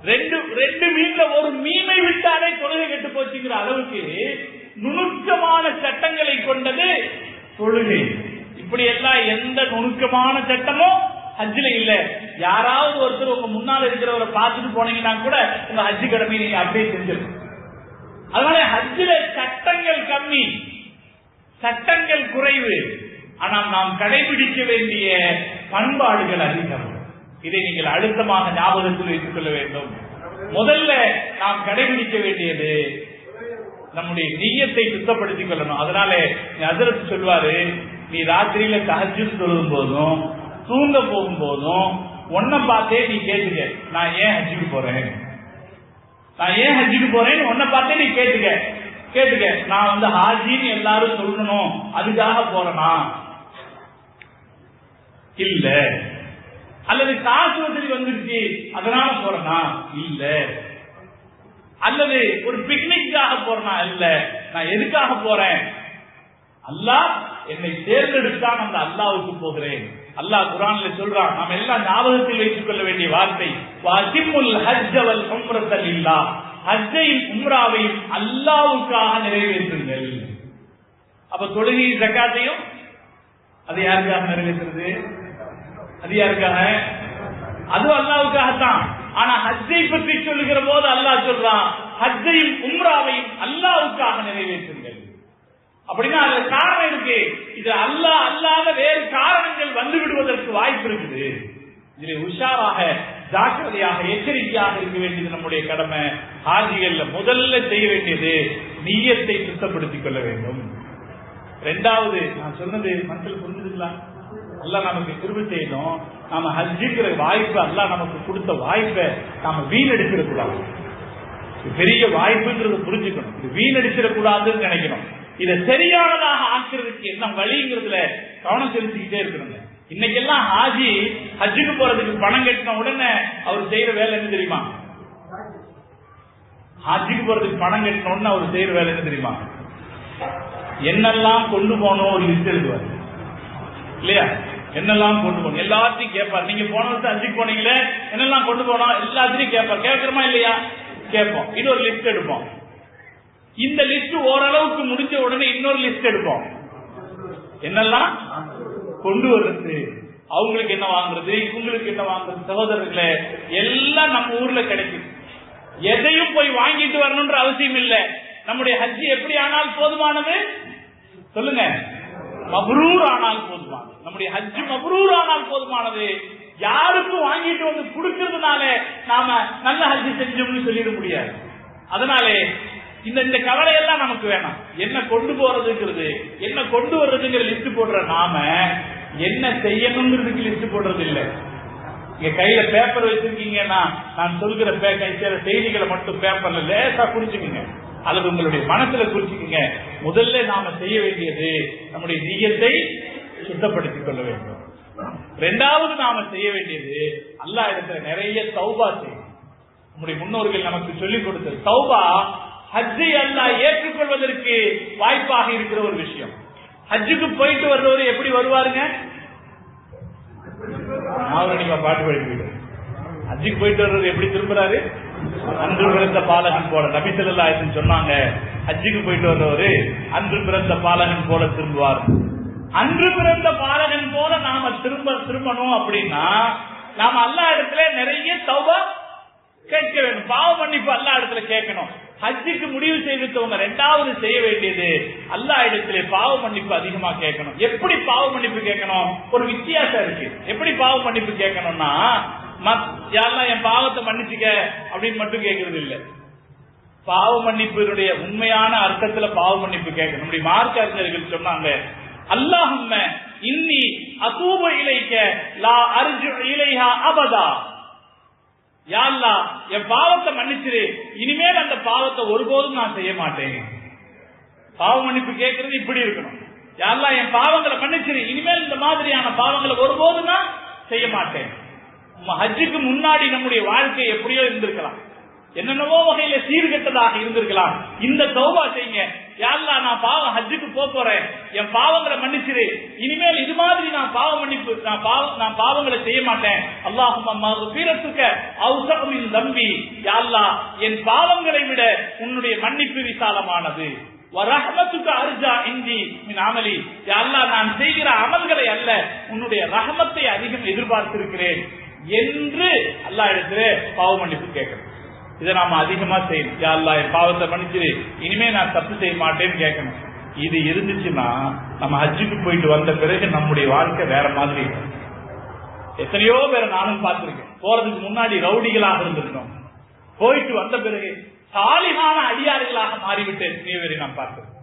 ரெண்டு மீன்ல ஒரு மீனை விட்டாலே தொழுகை கெட்டு போச்சுங்கிற அளவுக்கு நுணுக்கமான சட்டங்களை கொண்டது தொழுகை. இப்படி எல்லாம் எந்த நுணுக்கமான சட்டமும் ஹஜ்ஜில இல்ல. யாராவது ஒருத்தர் உங்க முன்னால இருக்கிறவரை பார்த்துட்டு போனீங்கன்னா கூட உங்க ஹஜ்ஜு கடமை நீங்க அப்படியே செஞ்சிருக்கும். அதனால ஹஜ்ஜில சட்டங்கள் கம்மி, சட்டங்கள் குறைவு. ஆனால் நாம் கடைபிடிக்க வேண்டிய பண்பாடுகள் அதிகம். இதை நீங்கள் அழுத்தமாக ஞாபகத்தில் வைத்துக் கொள்ள வேண்டும். முதல்ல நாம் கடைபிடிக்க வேண்டியது நம்முடைய நிய்யத்தை சுத்தப்படுத்திக் கொள்ளணும். அதனால ஹஜ்ரத் சொல்வாரு, நீ ராத்திரியில தஹஜ்ஜுத் தொழும் போதும் தூங்க போகும் போதும் ஒன்ன பார்த்தே நீ கேட்டுக்க, நான் ஏன் ஹஜ்ஜுக்கு போறேன், நான் ஏன் ஹஜ்ஜுக்கு போறேன்னு ஒன்ன பார்த்தே நீ கேட்டுக்க. நான் ஹாஜின்னு எல்லாரும் சொல்லணும் அதுக்காக போறேனா இல்ல, அல்லது காசு வசதி வந்துருச்சு அதனால போறனா இல்ல, அல்லது ஒரு பிக்னிக்காக போறனா இல்ல, நான் எதுக்காக போறேன், அல்லாஹ் என்னை தேர்ந்தெடுத்தான், அந்த அல்லாஹ்வுக்கு போகிறேன். அல்லாஹ் குர்ஆன்ல சொல்றான். நாம் எல்லாம் ஞாபகத்தில் வைத்துக் கொள்ள வேண்டிய வார்த்தை வஅதிமுல் ஹஜ்ஜ வல் உம்ரத லில்லாஹ், ஹஜ்ஜையும் உம்ராவையும் அல்லாஹ்வுக்காக நிறைவேற்றுங்கள். அப்ப தொழுகை ஜகாத்தையும் அது யாருக்காக நிறைவேற்றுறது? அது யாருக்காக? அது அல்லாஹ்வுக்காகத்தான். ஆனா ஹஜ்ஜை பற்றி சொல்லுகிற போது அல்லாஹ் சொல்றான், ஹஜ்ஜையும் உம்ராவையும் அல்லாஹ்வுக்காக நிறைவேற்றுங்கள். அப்படின்னா அதுல காரணம் இருக்கு. இது அல்லாஹ் அல்லாத வேறு காரணங்கள் வந்து விடுவதற்கு வாய்ப்பு இருக்குது. இதில் உஷாராக ஜாக்கிரதையாக எச்சரிக்கையாக இருக்க வேண்டியது நம்முடைய கடமை. ஹாஜிகள்ல முதல்ல செய்ய வேண்டியது நிய்யத்தை சுத்தப்படுத்திக் கொள்ள வேண்டும். இரண்டாவது, நான் சொன்னது மனசில் புரிஞ்சுக்கலாம். அல்லாஹ் நமக்கு கிருபை செய்யணும். நாம ஹஜ்ஜுங்கிற வாய்ப்பு, அல்லாஹ் நமக்கு கொடுத்த வாய்ப்பை நாம வீணடிச்சிடக்கூடாது. பெரிய வாய்ப்புங்கிறத புரிஞ்சுக்கணும். இது வீணடிச்சிடக்கூடாதுன்னு நினைக்கணும். இதை சரியானதாக ஆக்குறதுக்கு என்ன வழிங்கிறதுல கவனம் செலுத்திக்கிட்டே இருக்கணுங்க. இன்னைக்கெல்லாம் ஹாஜி ஹஜ்ஜுக்கு போறதுக்கு பணம் கட்டின உடனே அவர் செய்யற வேலை என்ன தெரியுமா? ஹஜ்ஜுக்கு போறதுக்கு பணம் கட்டின உடனே அவர் செய்யற வேலை என்ன தெரியுமா? என்னெல்லாம் கொண்டு போனோம் ஒரு லிஸ்ட் எழுதுவார் இல்லையா? என்னெல்லாம் கொண்டு போகணும் எல்லாத்தையும் கேட்பார். நீங்க போன வருஷம் ஹஜ்ஜுக்கு போனீங்களே என்னெல்லாம் கொண்டு போனோம் எல்லாத்தையும் கேட்பார். கேட்கிறோமா இல்லையா? கேட்போம். இது ஒரு லிஸ்ட் எடுப்போம். இந்த லிஸ்ட் ஓரளவுக்கு முடிஞ்ச உடனே இன்னொரு லிஸ்ட் எடுப்போம். என்னெல்லாம் கொண்டு வர்றது, அவங்களுக்கு என்ன வாங்குறது, இவங்களுக்கு என்ன வாங்குறது. சகோதரர்களே, எல்லாம் நம்ம ஊர்ல கிடைக்கும். எதையும் போய் வாங்கிட்டு வரணும்ன்ற அவசியம் இல்லை. நம்முடைய ஹஜ் எப்படி ஆனால் போதுமானது சொல்லுங்க, மப்ரூர் ஆனால் போதுமானது. நம்முடைய ஹஜ் மப்ரூர் ஆனால் போதுமானது. யாருக்கும் வாங்கிட்டு வந்து கொடுக்கறதுனால நாம நல்ல ஹஜ் செஞ்சோம்னு சொல்லிட முடியாது. அதனாலே இந்த கவலை எல்லாம் நமக்கு வேணாம். என்ன கொண்டு போறதுங்கிறது, என்ன கொண்டு வர்றதுங்கிற லிஸ்ட் போடுற நாம என்ன செய்யணுங்கிறதுக்கு லிஸ்ட் போடுறது இல்லை. இங்க கையில பேப்பர் வச்சிருக்கீங்கன்னா நான் சொல்கிற செய்திகளை மட்டும் பேப்பர்ல லேசா குறிச்சுக்கீங்க, அல்லது உங்களுடைய மனசுல குறிச்சுக்கீங்க. முதல்ல நாம செய்ய வேண்டியது நம்முடைய நியத்தை சுத்தப்படுத்திக் கொள்ள வேண்டும். இரண்டாவது நாம செய்ய வேண்டியது அல்லாஹ் இடத்துல நிறைய தௌபா செய்யும். நம்முடைய முன்னோர்கள் நமக்கு சொல்லிக் கொடுத்தது தௌபா. ஹஜ்ஜை அல்லாஹ் ஏற்றுக்கொள்வதற்கு வாய்ப்பாக இருக்கிற ஒரு விஷயம். ஹஜ்ஜுக்கு போயிட்டு வர்றவரு எப்படி வருவாருங்க? பாட்டு படிப்பீங்க. ஹஜ்ஜுக்கு போயிட்டு வர்றது எப்படி திரும்புறாரு? அன்று பிறந்த பாலகன் போல. நபி ஸல்லல்லாஹு அலைஹி வஸல்லம் சொன்னாங்க, ஹஜ்ஜுக்கு போயிட்டு வர்றவரு அன்று பிறந்த பாலகன் போல திரும்புவார். அன்று பிறந்த பாலகன் போல நாம திரும்பணும் அப்படின்னா நாம அல்லாஹ் இடத்துல நிறைய தௌபா கேட்க வேண்டும். பாவ மன்னிப்பு அல்லாஹ் இடத்துல கேட்கணும். ஹஜ்ஜுக்கு முடிவு செய்துட்டவங்க இரண்டாவது செய்ய வேண்டியது அல்லாஹ் இடத்திலே பாவ மன்னிப்பு அதிகமா கேட்கணும். எப்படி பாவ மன்னிப்பு கேட்கணும்? ஒரு வித்தியாசம் இருக்கு. எப்படி பாவ மன்னிப்பு கேட்கணும்னா, யாரெல்லாம் என் பாவத்தை மன்னிச்சுக்க அப்படின்னு மட்டும் கேட்கறது இல்லை. பாவ மன்னிப்பினுடைய உண்மையான அர்த்தத்துல பாவ மன்னிப்பு கேட்கணும். நம்முடைய மார்க்க அறிஞர்கள் சொன்னாங்க, அல்லாஹும்ம இன்னி அதூபு இலைக்க லா அர்ஜு இலைஹா அபதா. யா அல்லாஹ், என் பாவத்தை மன்னிச்சிரு, இனிமேல் அந்த பாவத்தை ஒருபோதும் நான் செய்ய மாட்டேன். பாவ மன்னிப்பு கேட்கறது இப்படி இருக்கணும். யா அல்லாஹ், என் பாவங்களை மன்னிச்சிரு, இனிமேல் இந்த மாதிரியான பாவங்களை ஒருபோதும் நான் செய்ய மாட்டேன். ஹஜ்ஜுக்கு முன்னாடி நம்முடைய வாழ்க்கை எப்படியோ இருந்திருக்கலாம், என்னென்னவோ வகையில சீர்கெட்டதாக இருந்திருக்கலாம். இந்த தௌபா செய்யுங்க. யா அல்லாஹ், நான் பாவம் ஹஜ்ஜுக்கு போறேன், என் பாவங்களை மன்னிச்சிரு, இனிமேல் இது மாதிரி நான் பாவ மன்னிப்பு நான் பாவங்களை செய்ய மாட்டேன். அல்லாஹும்ம மக்ஃபிரத்துக அவ்ஸஅ மின் தம்பி. யா அல்லாஹ், என் பாவங்களை விட உன்னுடைய மன்னிப்பு விசாலமானது. வரஹ்மத்துக அர்ஜா இந்தி மின் அமலி. யா அல்லாஹ், நான் செய்கிற அமல்களை அல்ல, உன்னுடைய ரஹமத்தை அதிகம் எதிர்பார்த்திருக்கிறேன் என்று அல்லாஹ் இடத்துல பாவ மன்னிப்பு கேட்கணும். இதை நாம அதிகமா செய்யணும். யா அல்லாஹ், என் பாவத்தை மன்னிச்சிரு, இனிமே நான் தப்பு செய்ய மாட்டேன்னு கேட்கணும். இது இருந்துச்சுன்னா நம்ம ஹஜ்ஜுக்கு போயிட்டு வந்த பிறகு நம்முடைய வாழ்க்கை வேற மாதிரி இருக்கும். எத்தனையோ பேரை நானும் பார்த்திருக்கேன். போறதுக்கு முன்னாடி ரவுடிகளாக இருந்திருக்கோம், போயிட்டு வந்த பிறகு சாலிகான அடியாறுகளாக மாறிவிட்டு எத்தனையோ பேரை நாம் பார்த்திருக்கோம்.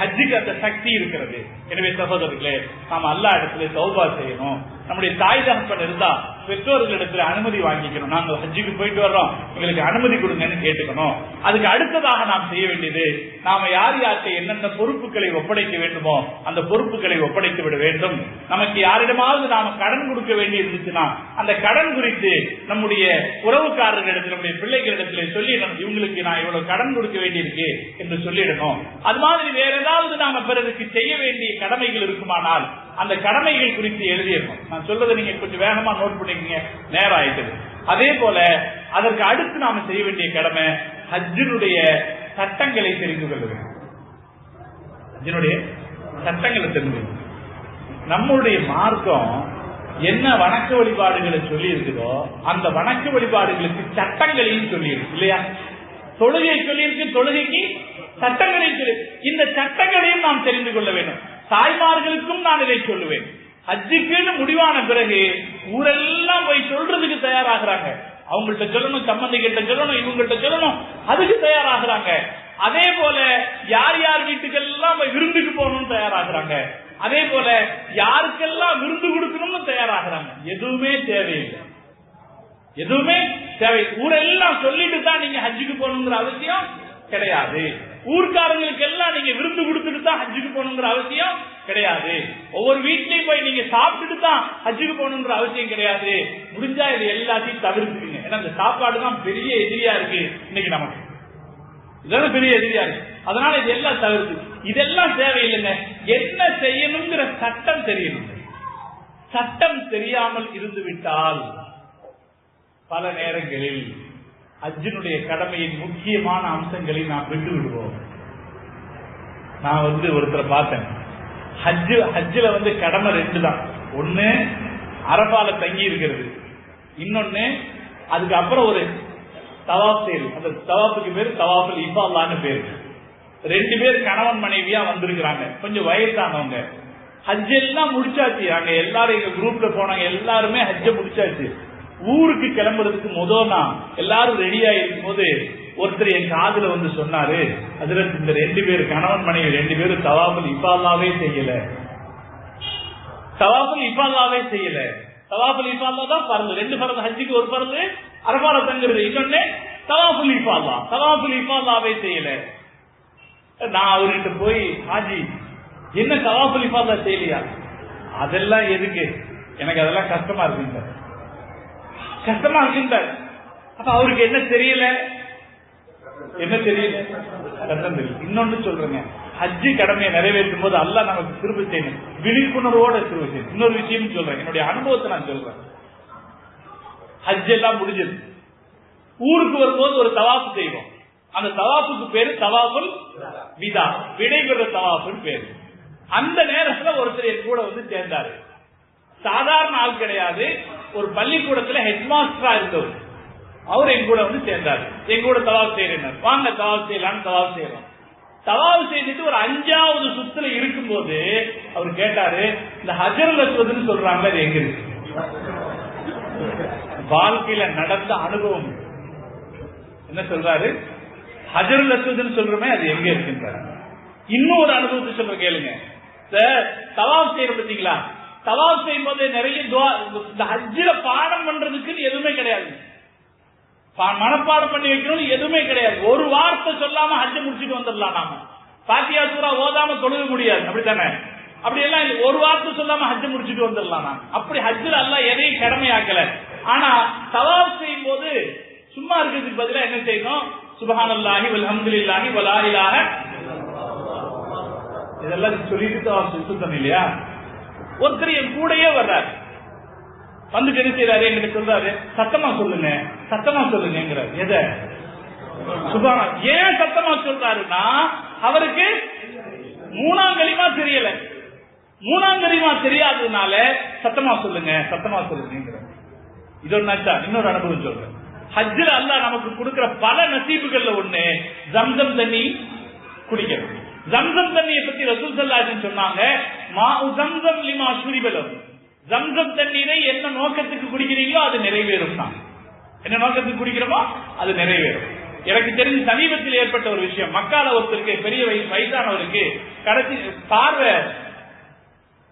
ஹஜ்ஜுக்கு அந்த சக்தி இருக்கிறது. எனவே சகோதரர்களே, நாம அல்லாஹ் இடத்துல தௌபா செய்யணும். நம்முடைய தாய் தகப்பன் இருந்தா பெற்றோர்களிடத்துல அனுமதி வாங்கிக்கணும். நாங்கள் ஹஜ்ஜுக்கு போயிட்டு வர்றோம், எங்களுக்கு அனுமதி கொடுங்கன்னு கேட்டுக்கணும். அதுக்கு அடுத்ததாக நாம் செய்ய வேண்டியது, நாம யார் யார்கிட்ட என்னென்ன பொறுப்புகளை ஒப்படைக்க வேண்டுமோ அந்த பொறுப்புகளை ஒப்படைத்து விட வேண்டும். நமக்கு யாரிடமாவது நாம கடன் கொடுக்க வேண்டி இருந்துச்சுன்னா அந்த கடன் குறித்து நம்முடைய உறவுக்காரர்களிடத்தில், நம்முடைய பிள்ளைகளிடத்துல சொல்லிடணும், இவங்களுக்கு நான் இவ்வளவு கடன் கொடுக்க வேண்டியிருக்கு என்று சொல்லிடணும். அது மாதிரி வேற ஏதாவது நாம பிறருக்கு செய்ய வேண்டிய கடமைகள் இருக்குமானால் அந்த கடமைகள் குறித்து எழுதிடணும். நான் சொல்றதை நீங்க கொஞ்சம் வேகமா நோட் பண்ணிக்கங்க, நேரம் ஆயிட்டது. அதே போல அதற்கு அடுத்து நாம செய்ய வேண்டிய கடமை ஹஜ்ஜினுடைய சட்டங்களை தெரிந்து கொள்ள வேண்டும். ஹஜ்ஜினுடைய சட்டங்களை தெரிந்து, நம்முடைய மார்க்கம் என்ன வணக்க வழிபாடுகளை சொல்லி இருக்குதோ அந்த வணக்க வழிபாடுகளுக்கு சட்டங்களையும் சொல்லி இருக்கு இல்லையா? தொழுகை சொல்லி இருக்கு, தொழுகைக்கு சட்டங்களையும் சொல்லி, இந்த சட்டங்களையும் நாம் தெரிந்து கொள்ள வேண்டும். தாய்மார்களுக்கும் நான் இதை சொல்லுவேன். ஹஜ்ஜுக்குன்னு முடிவான பிறகு ஊரெல்லாம் போய் சொல்றதுக்கு தயாராகிறாங்க. அவங்கள்ட்ட சொல்லணும், சம்பந்திகிட்ட சொல்லணும், இவங்கள்ட்ட சொல்லணும், அதுக்கு தயாராகிறாங்க. அதே போல யார் யார் வீட்டுக்கெல்லாம் போய் விருந்துக்கு போகணும்னு தயாராகிறாங்க. அதே போல யாருக்கெல்லாம் விருந்து கொடுக்கணும்னு தயாராகிறாங்க. எதுவுமே தேவையில்லை, எதுவுமே தேவை. ஊரெல்லாம் சொல்லிட்டு தான் நீங்க ஹஜ்ஜுக்கு போகணுங்கிற அவசியம் கிடையாது. ஊர்க்காரங்களுக்கு எல்லாம் நீங்க விருந்து கொடுத்துட்டு தான் ஹஜ்ஜுக்கு போகணுங்கிற அவசியம் கிடையாது. ஒவ்வொரு வீட்லயும் போய் நீங்க சாப்பிட்டுட்டு தான் ஹஜ்ஜுக்கு போகணுங்கிற அவசியம் கிடையாது. முடிஞ்சா இது எல்லாத்தையும் தவிர்த்துக்குங்க. ஏன்னா இந்த சாப்பாடு தான் பெரிய எதிரியா இருக்கு இன்னைக்கு நமக்கு, இதெல்லாம் பெரிய எதிரியா இருக்கு. அதனால இது எல்லாம் தவிர்த்து, இதெல்லாம் தேவையில்லைங்க. என்ன செய்யணுங்கிற சட்டம் தெரியணும். சட்டம் தெரியாமல் இருந்து விட்டால் பல நேரங்களில் ஹஜ்ஜினுடைய கடமையின் முக்கியமான அம்சங்களை நாம் விட்டு விடுவோம். நான் ஒருத்தரை பார்த்தேன். ஹஜ்ஜில கடமை 2 தான். ஒண்ணு அரபால தங்கி இருக்கிறது, இன்னொன்னு அதுக்கப்புறம் ஒரு தவாப் செய்யுது. அந்த தவாப்புக்கு பேரு தவாஃபுல் இஃபாதான்னு பேரு. 2 பேர் கணவன் மனைவியா வந்திருக்கிறாங்க, கொஞ்சம் வயசானவங்க. ஹஜ் எல்லாம் முடிச்சாச்சு. அங்க எல்லாரும் எங்க குரூப்ல போனாங்க, எல்லாருமே ஹஜ்ஜ முடிச்சாச்சு. ஊருக்கு கிளம்புறதுக்கு முதல் நான் எல்லாரும் ரெடியா இருக்கும் போது ஒருத்தர் என் காதுல சொன்னாரு, அதுல இந்த 2 பேர் கணவன் மனைவி 2 பேரும் தவாஃபுல் இஃபாதாவே செய்யல. தவாஃபுல் இஃபாதாவே செய்யல. தவாஃபுல் இஃபாதா தான் பரது. 2 பரது, ஹஜ்ஜுக்கு ஒரு பரது அரபால தங்குறது, இன்னொன்னு தவாஃபுல் இஃபாதா. தவாஃபுல் இஃபாதாவே செய்யல. நான் அவர்கிட்ட போய், ஹாஜி என்ன தவாஃபுல் இஃபாதா செய்யலையா? அதெல்லாம் எதுக்கு, எனக்கு அதெல்லாம் கஷ்டமா இருக்குங்க, கஷ்டமா இருக்குங்க. அப்ப அவருக்கு என்ன தெரியல, என்ன தெரியல, கஷ்டம் தெரியல. இன்னொன்னு சொல்றேங்க, ஹஜ்ஜு கடமையை நிறைவேற்றும் போது அல்லாஹ் நமக்கு திரும்ப செய்யணும், விழிப்புணர்வோட திரும்ப செய்யணும். இன்னொரு விஷயம் சொல்றேன், என்னுடைய அனுபவத்தை நான் சொல்றேன். ஹஜ் எல்லாம் முடிஞ்சது, ஊருக்கு வரும்போது ஒரு தவாஃபு செய்வோம். அந்த தவாஃபுக்கு பேரு தவாஃபுல் விதா, விடைபெற தவாஃபுன்னு பேரு. அந்த நேரத்தில் ஒருத்தர் என் கூட சேர்ந்தாரு. சாதாரண ஆள் கிடையாது, ஒரு பள்ளிக்கூடத்துல ஹெட் மாஸ்டரா இருந்தவர். அவர் என் கூட சேர்ந்தாரு. என் கூட தவாஃப் செய்யறாரு. வாங்க தவாஃப் செய்யலான்னு தவாஃப் செய்யறோம். தவாஃப் செய்துட்டு ஒரு 5வது சுத்துல இருக்கும்போது அவர் கேட்டாரு, இந்த ஹஜருல் அஸ்வத்னு சொல்றாங்க, அது எங்க இருக்கு? வாழ்க்கையில நடந்த அனுபவம். என்ன சொல்றாரு? ஹஜருல் அஸ்வத்னு சொல்றோமே, அது எங்க இருக்குன்றாரு. இன்னும் ஒரு அனுபவத்தை சொல்ற கேளுங்க. தவாஃப் செய்யற பார்த்தீங்களா, தவாஃப் செய்யும் போது நிறைய துஆ, இந்த ஹஜ்ஜில பாடம் பண்றதுக்கு எதுவுமே கிடையாது, மனப்பாடம் பண்ணி வைக்கணும் எதுவுமே கிடையாது. ஒரு வார்த்தை சொல்லாம ஹஜ்ஜ முடிச்சுட்டு வந்துடலாம். நாம பாத்தியா சூரா ஓதாம தொழுக முடியாது, அப்படித்தானே? அப்படி எல்லாம் இல்லை, ஒரு வார்த்தை சொல்லாம ஹஜ்ஜ முடிச்சுட்டு வந்துடலாம். நான் அப்படி ஹஜ்ஜில் அல்லாஹ் எதையும் கடமையாக்கல. ஆனா தவாஃப் செய்யும் போது சும்மா இருக்கிறதுக்கு பதிலா என்ன செய்யணும்? சுப்ஹானல்லாஹி வல்ஹம்துலில்லாஹி வலா இலாஹ, இதெல்லாம் சொல்லிட்டு தவாஃப் சுத்தம் இல்லையா? ஒருத்தர் என் கூடயே வர்றாரு, வந்து என்ன செய்யறாரு, என்கிட்ட சொல்றாரு, சத்தமா சொல்லுங்க, சத்தமா சொல்லுங்கிறார். எதை? சுபானா. ஏன் சத்தமா சொல்றாருன்னா, அவருக்கு 3ஆம் கலிமா தெரியல. 3ஆம் கலிமா தெரியாததுனால சத்தமா சொல்லுங்க, சத்தமா சொல்லுங்க. இது ஒண்ணாச்சா? இன்னொரு அனுபவம் சொல்றேன். ஹஜ்ஜில் அல்லாஹ் நமக்கு கொடுக்கிற பல நசீபுகள்ல ஒண்ணு ஜம்சம் தண்ணி குடிக்கிறது. ஜம்சம் தண்ணியை பத்தி ரசூல் ஸல்லல்லாஹு அலைஹி வஸல்லம் சொன்னாங்க, மாஉ ஜம்சம் லிமா ஷுரிபலஹு. ஜம்சம் தண்ணீரை என்ன நோக்கத்துக்கு குடிக்கிறீங்களோ அது நிறைவேறும் தான். என்ன நோக்கத்துக்கு குடிக்கிறோமோ அது நிறைவேறும். எனக்கு தெரிஞ்ச சமீபத்தில் ஏற்பட்ட ஒரு விஷயம், மக்கால ஒருத்தருக்கு, பெரிய வயசானவருக்கு கடைசி பார்வை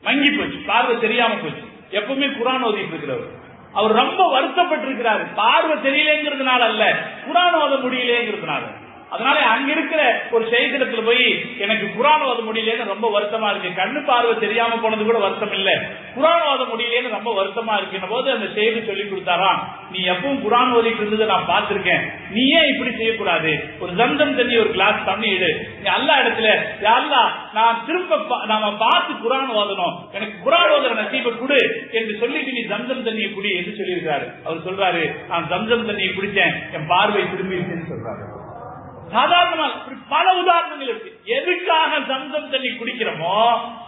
மங்கி போச்சு, பார்வை தெரியாம போச்சு. எப்பவுமே குர்ஆன் ஓதிட்டு இருக்கிறவர். அவர் ரொம்ப வருத்தப்பட்டிருக்கிறார். பார்வை தெரியலங்கிறதுனால அல்ல, குர்ஆன் ஓத முடியலங்கிறதுனால. அதனால அங்க இருக்கிற ஒரு ஷைக்கிடத்துல போய், எனக்கு குர்ஆன் ஓத முடியலன்னு ரொம்ப வருத்தமா இருக்கு. கண்ணு பார்வை தெரியாம போனது கூட வருத்தம் இல்ல, குர்ஆன் ஓத முடியலன்னு ரொம்ப வருத்தமா இருக்குன்ன போது அந்த ஷைக் சொல்லி கொடுத்தாராம், நீ எப்பவும் குர்ஆன் ஓதிட்டு இருந்ததை நான் பார்த்திருக்கேன், நீ ஏன் இப்படி செய்யக்கூடாது? ஒரு ஜம்சம் தண்ணி, ஒரு கிளாஸ் தண்ணி எடு, நீ அல்லாஹ் இடத்துல, யா அல்லாஹ் நான் திரும்ப நாம பார்த்து குர்ஆன் ஓதணும், எனக்கு குர்ஆன் ஓதுற நசீபை கொடு என்று சொல்லிட்டு நீ ஜம்சம் தண்ணியை குடி என்று சொல்லியிருக்காரு. அவர் சொல்றாரு, நான் ஜம்சம் தண்ணியை குடிச்சேன், என் பார்வை திரும்பிடுச்சுன்னு சொல்றாரு. சாதாரணமாக பல உதாரணங்கள் இருக்கு. எதுக்காக ஜம்சம் தண்ணி குடிக்கிறோமோ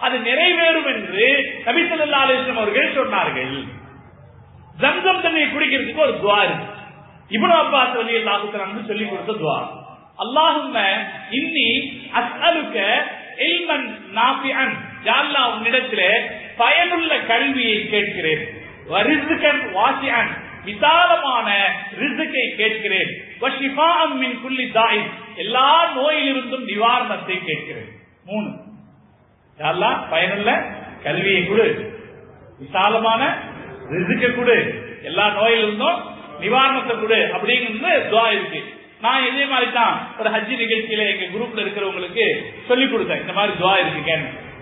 அது நிறைவேறும் என்று நபி ஸல்லல்லாஹு அலைஹி வஸல்லம் அவர்கள் சொன்னார்கள். ஜம்சம் தண்ணியை குடிக்கிறதுக்கு ஒரு துஆ இருக்கு. இப்னு அப்பாஸ் ரலியல்லாஹு தஆலா சொல்லி கொடுத்த துஆ, அல்லாஹும்ம இன்னி அஸ்அலுக இல்மன் நாஃபிஅன், யா அல்லாஹ் உன்னிடத்திலே பயனுள்ள கல்வியை கேட்கிறேன், வரிஸ்கன் வாசிஅன், விசாலமான ரிஸ்கை கேட்கிறேன், வஷிஃபாஅன் மின் குல்லி தாஇ, எல்லா நோயிலிருந்தும் நிவாரணத்தை கேட்கிறேன். 3. யா அல்லாஹ் பயனுள்ள கல்வியை கொடு, விசாலமான ரிஸ்கை கொடு, எல்லா நோயிலிருந்தும் நிவாரணத்தை கொடு அப்படிங்கிறது துஆ இருக்கு. நான் இதே மாதிரி தான் ஒரு ஹஜ் நிகழ்ச்சியில எங்க குரூப்ல இருக்கிறவங்களுக்கு சொல்லி கொடுத்தேன், இந்த மாதிரி துஆ இருக்கு.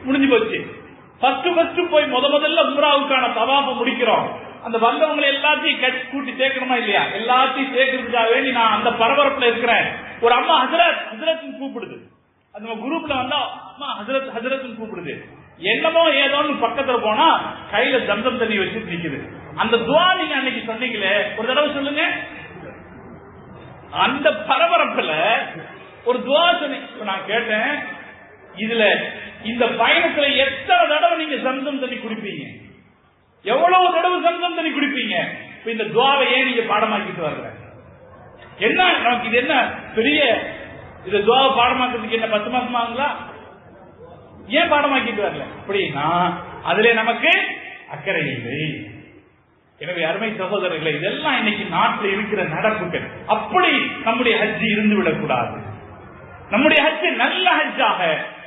முடிஞ்சு போச்சு. ஃபர்ஸ்ட் போய் முதல்ல உம்ராவுக்கான தவாஃபை முடிக்கிறோம். அந்த வந்தவங்களை எல்லாத்தையும் கூட்டி சேர்க்கணுமா இல்லையா? எல்லாத்தையும் சேர்க்கறதுக்காக வேண்டி நான் அந்த பரபரப்புல இருக்கிறேன். ஒரு அம்மா ஹஜரத் கூப்பிடுது. அந்த குரூப்ல வந்தா அம்மா ஹஜரத் கூப்பிடுது. என்னமோ ஏதோன்னு பக்கத்துல போனா கையில ஜம்சம் தண்ணி வச்சுட்டு நிக்குது. அந்த துஆ நீங்க அன்னைக்கு சொன்னீங்களே, ஒரு தடவை சொல்லுங்க. அந்த பரபரப்புல ஒரு துஆ சொன்னீங்க. நான் கேட்டேன், இதுல இந்த பயணத்துல எத்தனை தடவை நீங்க சம்சம் தண்ணி குடிப்பீங்க? எவ்வளவு தடவை சம்சம் தண்ணி குடிப்பீங்க? இப்ப இந்த துவாவை ஏன் நீங்க பாடமாக்கிட்டு வரல? என்ன நமக்கு இது என்ன பெரிய இந்த துவாவை பாடமாக்கிறதுக்கு என்ன 10 மாசம் ஆகுங்களா? ஏன் பாடமாக்கிட்டு வரல? அப்படின்னா அதுல நமக்கு அக்கறை இல்லை. எனவே அருமை சகோதரர்களை, இதெல்லாம் இன்னைக்கு நாட்டில் இருக்கிற நடப்புகள். அப்படி நம்முடைய ஹஜ் இருந்து விடக்கூடாது. நம்முடைய ஹஜ் நல்ல ஹஜ்ஜாக,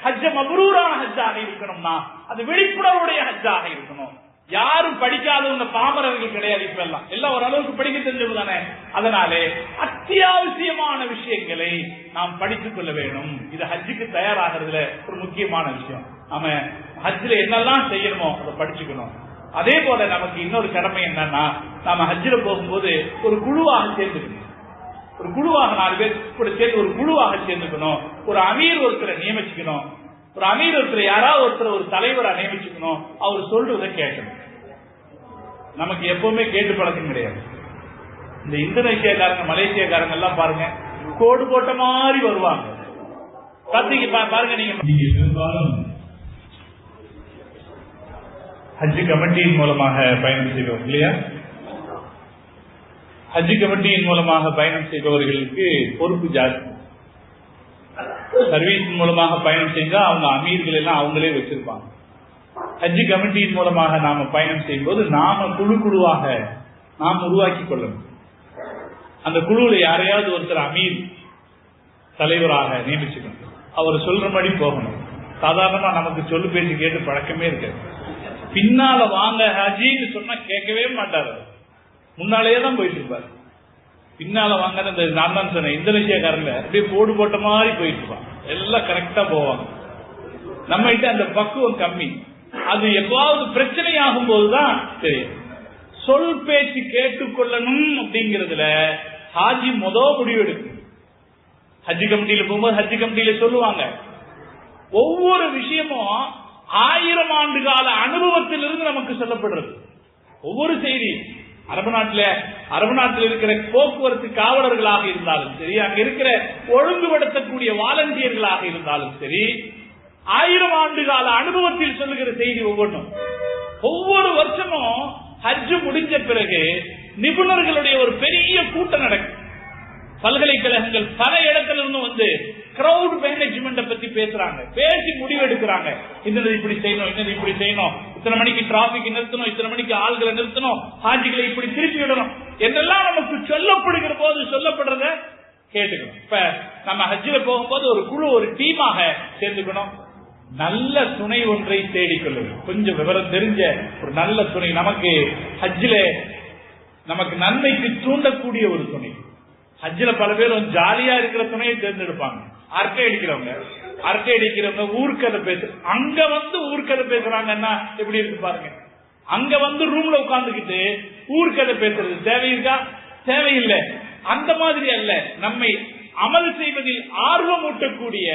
ஹஜ்ஜ மப்ரூரான ஹஜ்ஜாக இருக்கணும்னா அது விழிப்புணர்வுடைய ஹஜ்ஜாக இருக்கணும். யாரும் படிக்காதவங்க பாமரர்கள் கிடையாது. இப்ப எல்லாம் ஓரளவுக்கு படிக்க தெரிஞ்சது தானே. அதனாலே அத்தியாவசியமான விஷயங்களை நாம் படித்துக் கொள்ள வேண்டும். இது ஹஜ்ஜுக்கு தயாராகிறதுல ஒரு முக்கியமான விஷயம். நாம ஹஜ்ஜில் என்னெல்லாம் செய்யணுமோ அதை படிச்சுக்கணும். அதே போல நமக்கு இன்னொரு கடமை என்னன்னா, நாம ஹஜ்ஜில் போகும்போது ஒரு குழுவாக சேர்ந்துக்கணும். ஒரு குழுவாக 4 பேர் கூட சேர்ந்து ஒரு குழுவாக சேர்ந்துக்கணும். ஒரு அமீர் ஒருத்தரை நியமிச்சுக்கணும். ஒரு அமீர் ஒருத்தர் யாராவது ஒருத்தர் ஒரு தலைவரை நியமிச்சுக்கணும். அவர் சொல்றதை கேட்கணும். நமக்கு எப்பவுமே கேட்டு பழக்கம் கிடையாது. இந்த இந்தோனேஷியாக்காரங்க, மலேசியாக்காரங்க எல்லாம் பாருங்க, கோடு போட்ட மாதிரி வருவாங்க. பாருங்க, நீங்க ஹஜ் கமிட்டியின் மூலமாக பயணம் செய்வோம் இல்லையா? ஹஜ் கமிட்டியின் மூலமாக பயணம் செய்பவர்களுக்கு பொறுப்பு ஜாஸ்தி. சர்வீஸ் மூலமாக பயணம் செஞ்சா அவங்க அமீர்கள் எல்லாம் அவங்களே வச்சிருப்பாங்க. ஹஜ் கமிட்டியின் மூலமாக நாம பயணம் செய்யும் போது நாம குழுவாக நாம் உருவாக்கி கொள்ளணும். அந்த குழுவில் யாரையாவது ஒருத்தர் அமீர் தலைவராக நியமிச்சுக்கணும். அவர் சொல்றபடி போகணும். சாதாரணமா நமக்கு சொல்லு பேச்சு கேட்டு பழக்கமே இருக்காது. பின்னால வாங்க ஹஜ்ஜின்னு சொன்னா கேட்கவே மாட்டாரு. முன்னாலேயே தான் போயிட்டு இருப்பாரு. பின்னால வாங்க, நான் தான் சொன்னேன், இந்தோனேஷியாக்காரங்க அப்படியே போடு போட்ட மாதிரி போயிட்டு இருப்பாங்க. எல்லாம் கரெக்டா போவாங்க. நம்ம கிட்ட அந்த பக்குவம் கம்மி. அது எவ்வாறு பிரச்சனை ஆகும் போதுதான் தெரியும். சொல் பேச்சு கேட்டுக்கொள்ளணும் அப்படிங்கறதுல ஹாஜி முடிவு எடுக்கும். ஹஜ் கமிட்டியில போகும்போது ஹஜ் கமிட்டியில சொல்லுவாங்க, ஒவ்வொரு விஷயமும் 1000 ஆண்டு கால அனுபவத்திலிருந்து நமக்கு சொல்லப்படுறது. ஒவ்வொரு செய்தி அரபு நாட்டில் இருக்கிற போக்குவரத்து காவலர்களாக இருந்தாலும் சரி, அங்க இருக்கிற ஒழுங்குபடுத்தக்கூடிய வாலண்டியர்களாக இருந்தாலும் சரி, 1000 ஆண்டு கால அனுபவத்தில் சொல்லுகிற செய்தி ஒவ்வொன்றும். ஒவ்வொரு வருஷமும் ஹஜ் முடிஞ்ச பிறகு நிபுணர்களுடைய ஒரு பெரிய கூட்டம் நடக்கும். பல்கலைக்கழகங்கள் பல இடத்துல இருந்து வந்து கிரௌட் மேனேஜ்மெண்ட் பத்தி பேசுறாங்க, பேசி முடிவு எடுக்கிறாங்க. இன்னது இப்படி செய்யணும், இன்னது இப்படி செய்யணும், இத்தனை மணிக்கு டிராபிக் நிறுத்தணும், இத்தனை மணிக்கு ஆள்களை நிறுத்தணும், ஹாஜிகளை இப்படி திருப்பி விடணும் என்றெல்லாம் நமக்கு சொல்லப்படுகிற போது சொல்லப்படுறத கேட்டுக்கணும். இப்ப நம்ம ஹஜ்ஜில போகும்போது ஒரு குழு, ஒரு டீமாக சேர்ந்துக்கணும். நல்ல துணை ஒன்றை தேடிக்கொள்ளும். கொஞ்சம் விவரம் தெரிஞ்ச ஒரு நல்ல துணை, நமக்கு ஹஜ்ஜில நமக்கு நன்மைக்கு தூண்டக்கூடிய ஒரு துணை. ஹஜ்ஜில பல பேர் ஜாலியா இருக்கிற துணையை தேர்ந்தெடுப்பாங்க. அரட்டை அடிக்கிறவங்க ஊர்க்கதை பேசு, அங்க வந்து ஊர்க்கதை பேசுறாங்கன்னா எப்படி இருக்கு பாருங்க. அங்க வந்து ரூம்ல உட்கார்ந்துகிட்டு ஊர்க்கதை பேசுறது தேவையிருக்கா? தேவையில்லை. அந்த மாதிரி அல்ல, நம்மை அமல் செய்வதில் ஆர்வம் ஊட்டக்கூடிய,